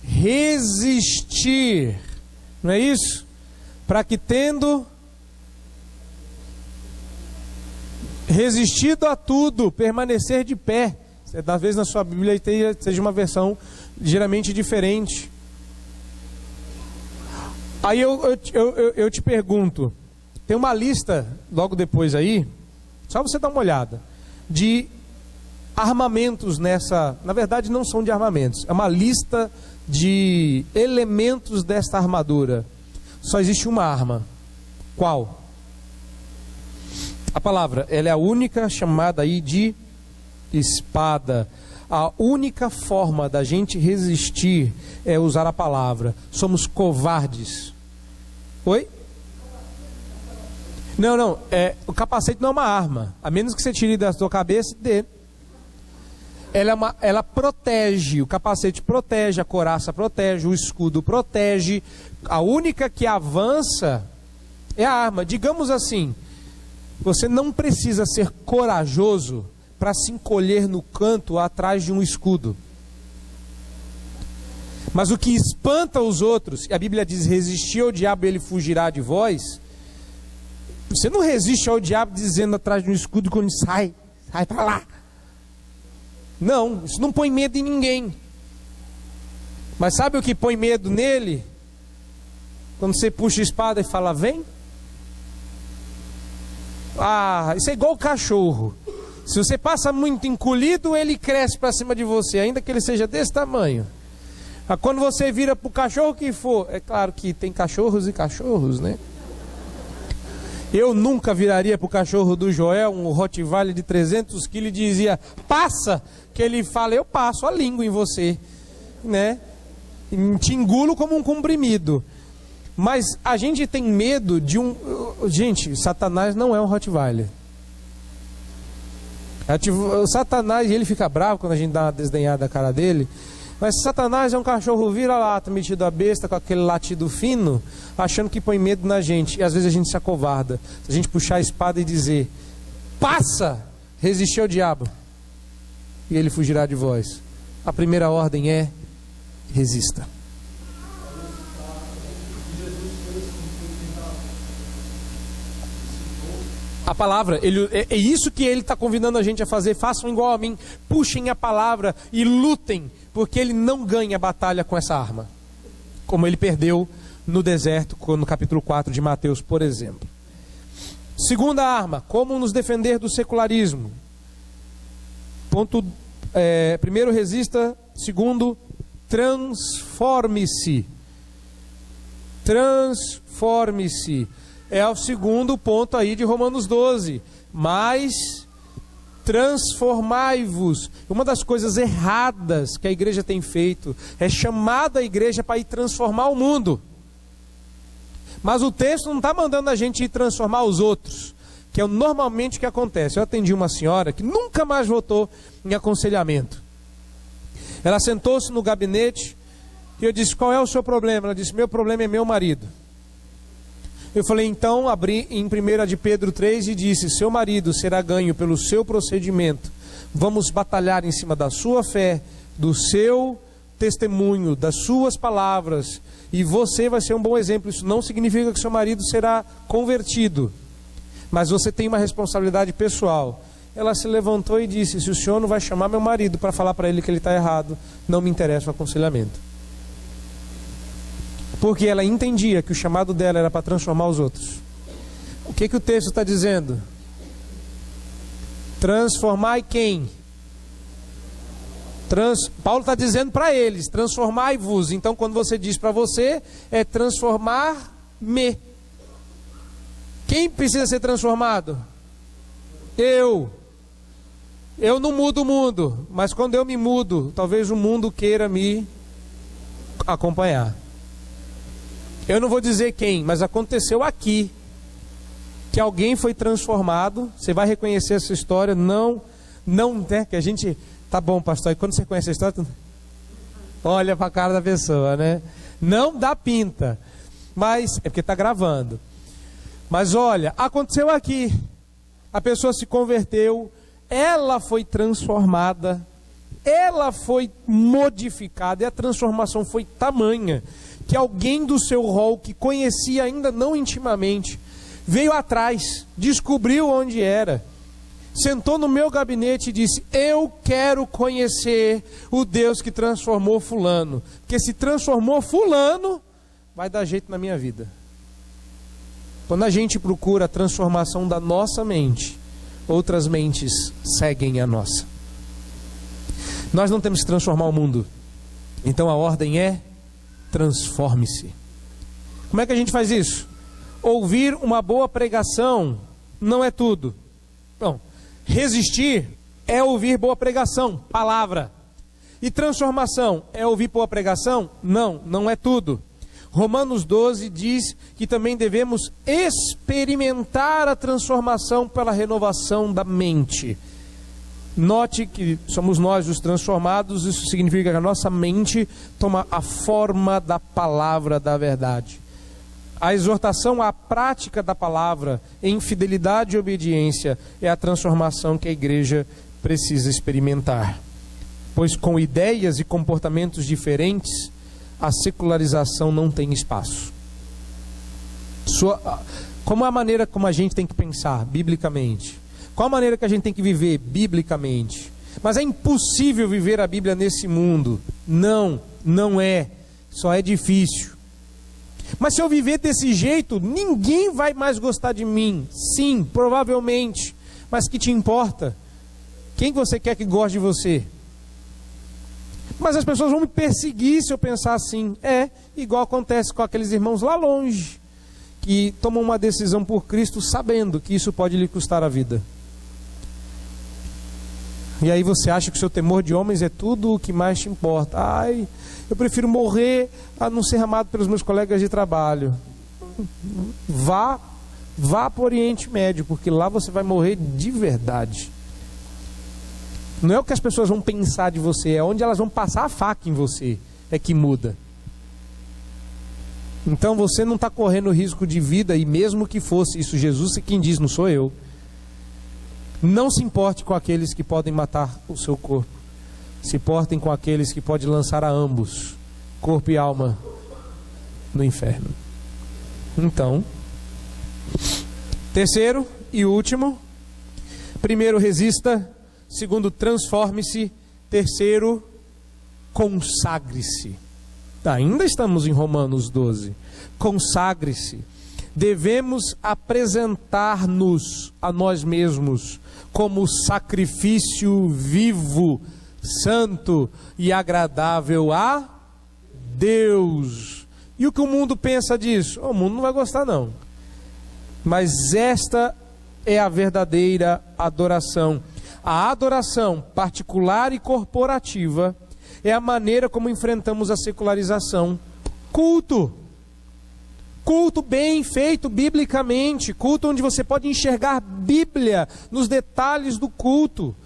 resistir, não é isso? Para que, tendo resistido a tudo, permanecer de pé. Às vezes na sua Bíblia seja uma versão ligeiramente diferente. Aí eu te pergunto, tem uma lista logo depois aí, só você dar uma olhada, de armamentos nessa, na verdade não são de armamentos, é uma lista de elementos desta armadura. Só existe uma arma. Qual? A palavra, ela é a única chamada aí de espada. A única forma da gente resistir é usar a palavra. Somos covardes. Oi? Não, o capacete não é uma arma, a menos que você tire da sua cabeça e dê. Ela protege, o capacete protege, a couraça protege, o escudo protege. A única que avança é a arma. Digamos assim, você não precisa ser corajoso para se encolher no canto atrás de um escudo. Mas o que espanta os outros, a Bíblia diz, resistir ao diabo e ele fugirá de vós. Você não resiste ao diabo dizendo atrás de um escudo quando sai para lá. Não, isso não põe medo em ninguém. Mas sabe o que põe medo nele? Quando você puxa a espada e fala, vem. Isso é igual o cachorro. Se você passa muito encolhido, ele cresce para cima de você, ainda que ele seja desse tamanho. Quando você vira para o cachorro que for, é claro que tem cachorros e cachorros, né? Eu nunca viraria para o cachorro do Joel, um Rottweiler de 300 quilos, e dizia, passa, que ele fala, eu passo a língua em você, né? Te engulo como um comprimido. Mas a gente tem medo de um... Gente, Satanás não é um Rottweiler. O Satanás, ele fica bravo quando a gente dá uma desdenhada na cara dele. Mas Satanás é um cachorro vira-lata, metido a besta, com aquele latido fino, achando que põe medo na gente. E às vezes a gente se acovarda. Se a gente puxar a espada e dizer, passa, resistir ao diabo, e ele fugirá de vós. A primeira ordem é, resista. A palavra, é isso que ele está convidando a gente a fazer. Façam igual a mim, puxem a palavra e lutem, porque ele não ganha batalha com essa arma, como ele perdeu no deserto, no capítulo 4 de Mateus, por exemplo. Segunda arma, como nos defender do secularismo. Primeiro, resista. Segundo, transforme-se. Transforme-se. É o segundo ponto aí de Romanos 12. Mas transformai-vos. Uma das coisas erradas que a igreja tem feito é chamar a igreja para ir transformar o mundo. Mas o texto não está mandando a gente ir transformar os outros, que é normalmente o que acontece. Eu atendi uma senhora que nunca mais votou em aconselhamento. Ela sentou-se no gabinete e eu disse, qual é o seu problema? Ela disse, meu problema é meu marido. Eu falei, então, abri em 1 de Pedro 3 e disse, seu marido será ganho pelo seu procedimento. Vamos batalhar em cima da sua fé, do seu testemunho, das suas palavras, e você vai ser um bom exemplo. Isso não significa que seu marido será convertido, mas você tem uma responsabilidade pessoal. Ela se levantou e disse, se o senhor não vai chamar meu marido para falar para ele que ele está errado, não me interessa o aconselhamento. Porque ela entendia que o chamado dela era para transformar os outros. O que o texto está dizendo? Transformai quem? Paulo está dizendo para eles, transformai-vos. Então quando você diz para você, é transformar-me. Quem precisa ser transformado? Eu não mudo o mundo, mas quando eu me mudo, talvez o mundo queira me acompanhar. Eu não vou dizer quem, mas aconteceu aqui, que alguém foi transformado. Você vai reconhecer essa história. Não, né? Que a gente, tá bom, pastor, e quando você conhece a história, olha para a cara da pessoa, né? Não dá pinta, mas é porque está gravando. Mas olha, aconteceu aqui, a pessoa se converteu, ela foi transformada, ela foi modificada, e a transformação foi tamanha que alguém do seu rol, que conhecia ainda não intimamente, veio atrás, descobriu onde era, sentou no meu gabinete e disse, eu quero conhecer o Deus que transformou fulano, porque se transformou fulano, vai dar jeito na minha vida. Quando a gente procura a transformação da nossa mente, outras mentes seguem a nossa. Nós não temos que transformar o mundo, então a ordem é, transforme-se. Como é que a gente faz isso? Ouvir uma boa pregação não é tudo. Bom, resistir é ouvir boa pregação, palavra. E transformação é ouvir boa pregação? Não é tudo. Romanos 12 diz que também devemos experimentar a transformação pela renovação da mente. Note que somos nós os transformados, isso significa que a nossa mente toma a forma da palavra da verdade. A exortação à prática da palavra em fidelidade e obediência é a transformação que a igreja precisa experimentar. Pois com ideias e comportamentos diferentes, a secularização não tem espaço. Como é a maneira como a gente tem que pensar biblicamente? Qual a maneira que a gente tem que viver biblicamente? Mas é impossível viver a Bíblia nesse mundo. Não é. Só é difícil. Mas se eu viver desse jeito, ninguém vai mais gostar de mim. Sim, provavelmente. Mas que te importa? Quem você quer que goste de você? Mas as pessoas vão me perseguir se eu pensar assim. É igual acontece com aqueles irmãos lá longe, que tomam uma decisão por Cristo sabendo que isso pode lhe custar a vida. E aí você acha que o seu temor de homens é tudo o que mais te importa. Ai, eu prefiro morrer a não ser amado pelos meus colegas de trabalho. Vá para o Oriente Médio, porque lá você vai morrer de verdade. Não é o que as pessoas vão pensar de você, é onde elas vão passar a faca em você, é que muda. Então você não está correndo risco de vida, e mesmo que fosse isso, Jesus é quem diz, não sou eu. Não se importe com aqueles que podem matar o seu corpo. Se portem com aqueles que podem lançar a ambos, corpo e alma, no inferno. Então, terceiro e último: primeiro, resista; segundo, transforme-se; terceiro, consagre-se. Ainda estamos em Romanos 12. Consagre-se. Devemos apresentar-nos a nós mesmos como sacrifício vivo, santo e agradável a Deus. E o que o mundo pensa disso? O mundo não vai gostar, não. Mas esta é a verdadeira adoração. A adoração particular e corporativa é a maneira como enfrentamos a secularização. Culto. Culto bem feito biblicamente. Culto onde você pode enxergar Bíblia nos detalhes do culto.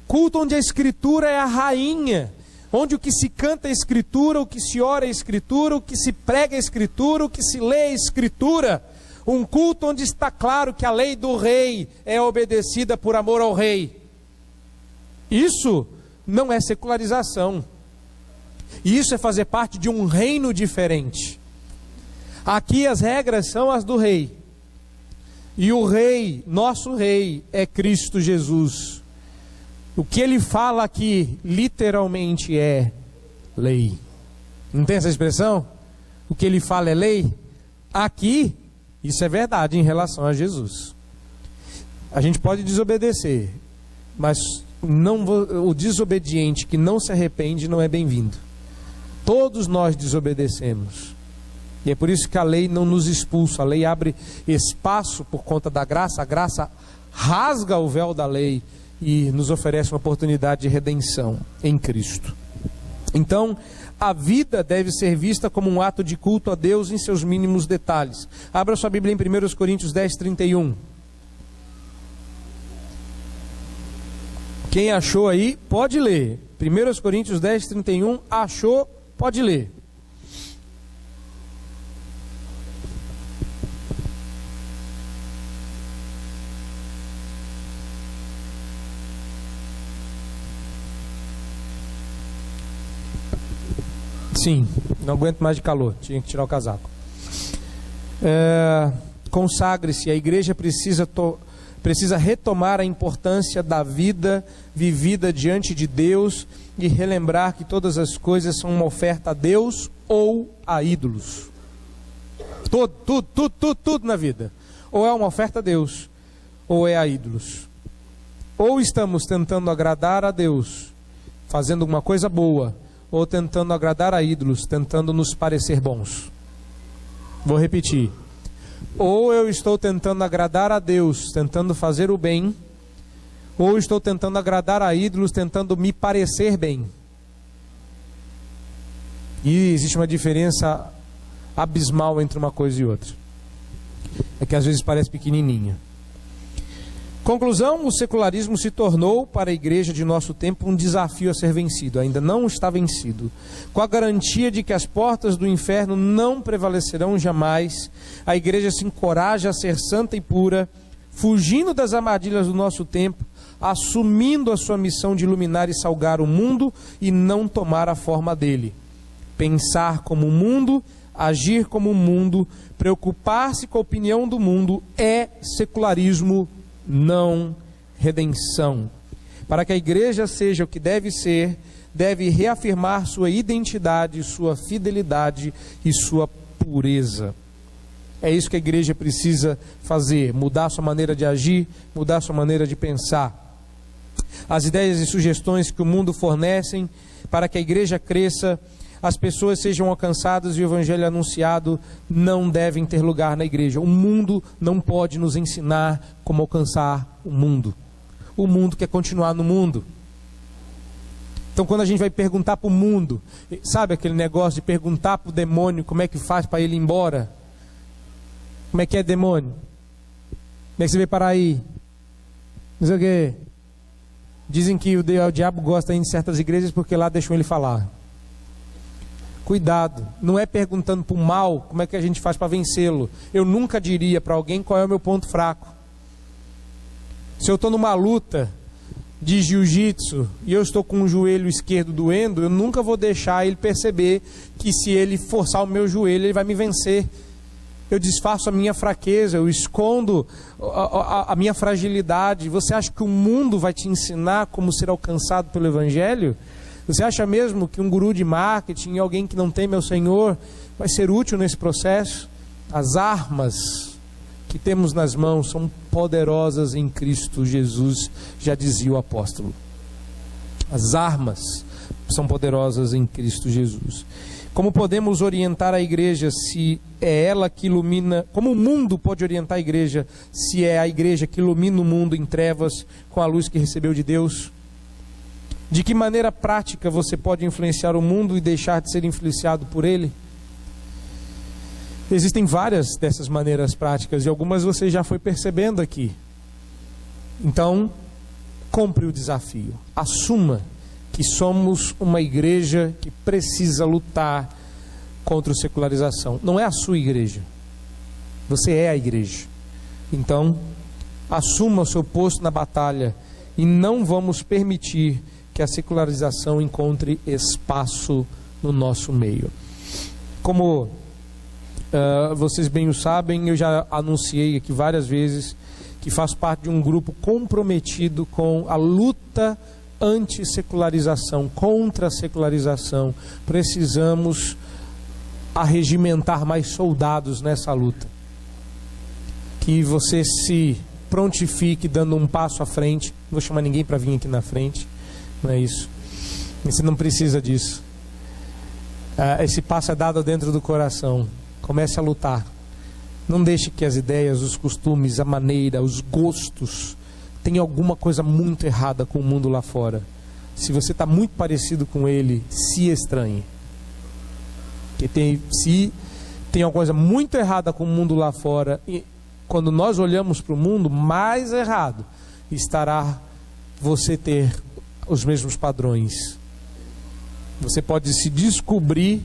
Culto onde a Escritura é a rainha. Onde o que se canta é Escritura, o que se ora é Escritura, o que se prega é Escritura, o que se lê é Escritura. Um culto onde está claro que a lei do rei é obedecida por amor ao rei. Isso não é secularização. Isso é fazer parte de um reino diferente. Aqui as regras são as do rei. E o rei, nosso rei, é Cristo Jesus. O que ele fala aqui, literalmente, é lei. Não tem essa expressão? O que ele fala é lei? Aqui, isso é verdade em relação a Jesus. A gente pode desobedecer, mas o desobediente que não se arrepende não é bem-vindo. Todos nós desobedecemos. E é por isso que a lei não nos expulsa. A lei abre espaço por conta da graça. A graça rasga o véu da lei e nos oferece uma oportunidade de redenção em Cristo. Então, a vida deve ser vista como um ato de culto a Deus em seus mínimos detalhes. Abra sua Bíblia em 1 Coríntios 10, 31. Quem achou aí, pode ler. 1 Coríntios 10, 31. Achou, pode ler. Sim, não aguento mais de calor, tinha que tirar o casaco. Consagre-se. A igreja precisa retomar a importância da vida vivida diante de Deus e relembrar que todas as coisas são uma oferta a Deus ou a ídolos. Tudo na vida. Ou é uma oferta a Deus, ou é a ídolos. Ou estamos tentando agradar a Deus, fazendo uma coisa boa, ou tentando agradar a ídolos, tentando nos parecer bons. Vou repetir. Ou eu estou tentando agradar a Deus, tentando fazer o bem, ou estou tentando agradar a ídolos, tentando me parecer bem. E existe uma diferença abismal entre uma coisa e outra. É que às vezes parece pequenininha. Conclusão: o secularismo se tornou para a igreja de nosso tempo um desafio a ser vencido. Ainda não está vencido. Com a garantia de que as portas do inferno não prevalecerão jamais, a igreja se encoraja a ser santa e pura, fugindo das armadilhas do nosso tempo, assumindo a sua missão de iluminar e salgar o mundo e não tomar a forma dele. Pensar como o mundo, agir como o mundo, preocupar-se com a opinião do mundo é secularismo, não redenção. Para que a igreja seja o que deve ser, deve reafirmar sua identidade, sua fidelidade e sua pureza. É isso que a igreja precisa fazer: mudar sua maneira de agir, mudar sua maneira de pensar. As ideias e sugestões que o mundo fornecem para que a igreja cresça as pessoas sejam alcançadas e o evangelho anunciado não devem ter lugar na igreja. O mundo não pode nos ensinar como alcançar o mundo. O mundo quer continuar no mundo. Então quando a gente vai perguntar para o mundo, sabe aquele negócio de perguntar para o demônio como é que faz para ele ir embora? Como é que é, demônio? Como é que você veio parar aí? Não sei o quê. Dizem que o diabo gosta de certas igrejas porque lá deixam ele falar. Cuidado, não é perguntando para o mal como é que a gente faz para vencê-lo. Eu nunca diria para alguém qual é o meu ponto fraco. Se eu estou numa luta de jiu-jitsu e eu estou com o joelho esquerdo doendo, eu nunca vou deixar ele perceber que se ele forçar o meu joelho, ele vai me vencer. Eu disfarço a minha fraqueza, eu escondo a minha fragilidade. Você acha que o mundo vai te ensinar como ser alcançado pelo Evangelho? Você acha mesmo que um guru de marketing, alguém que não teme ao Senhor, vai ser útil nesse processo? As armas que temos nas mãos são poderosas em Cristo Jesus, já dizia o apóstolo. As armas são poderosas em Cristo Jesus. Como podemos orientar a igreja se é ela que ilumina? Como o mundo pode orientar a igreja se é a igreja que ilumina o mundo em trevas com a luz que recebeu de Deus? De que maneira prática você pode influenciar o mundo e deixar de ser influenciado por ele? Existem várias dessas maneiras práticas e algumas você já foi percebendo aqui. Então, compre o desafio. Assuma que somos uma igreja que precisa lutar contra a secularização. Não é a sua igreja. Você é a igreja. Então, assuma o seu posto na batalha e não vamos permitir que a secularização encontre espaço no nosso meio. Como vocês bem o sabem, eu já anunciei aqui várias vezes que faço parte de um grupo comprometido com a luta anti-secularização, contra a secularização. Precisamos arregimentar mais soldados nessa luta. Que você se prontifique dando um passo à frente. Não vou chamar ninguém para vir aqui na frente, não é isso. Você não precisa disso. Esse passo é dado dentro do coração. Comece a lutar. Não deixe que as ideias, os costumes, a maneira, os gostos tenham alguma coisa muito errada com o mundo lá fora. Se você está muito parecido com ele, se estranhe. Porque se tem alguma coisa muito errada com o mundo lá fora, e quando nós olhamos para o mundo, mais errado estará você ter os mesmos padrões. Você pode se descobrir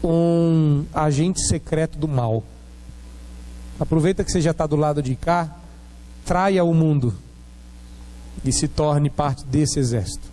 um agente secreto do mal. Aproveita que você já está do lado de cá, traia o mundo e se torne parte desse exército.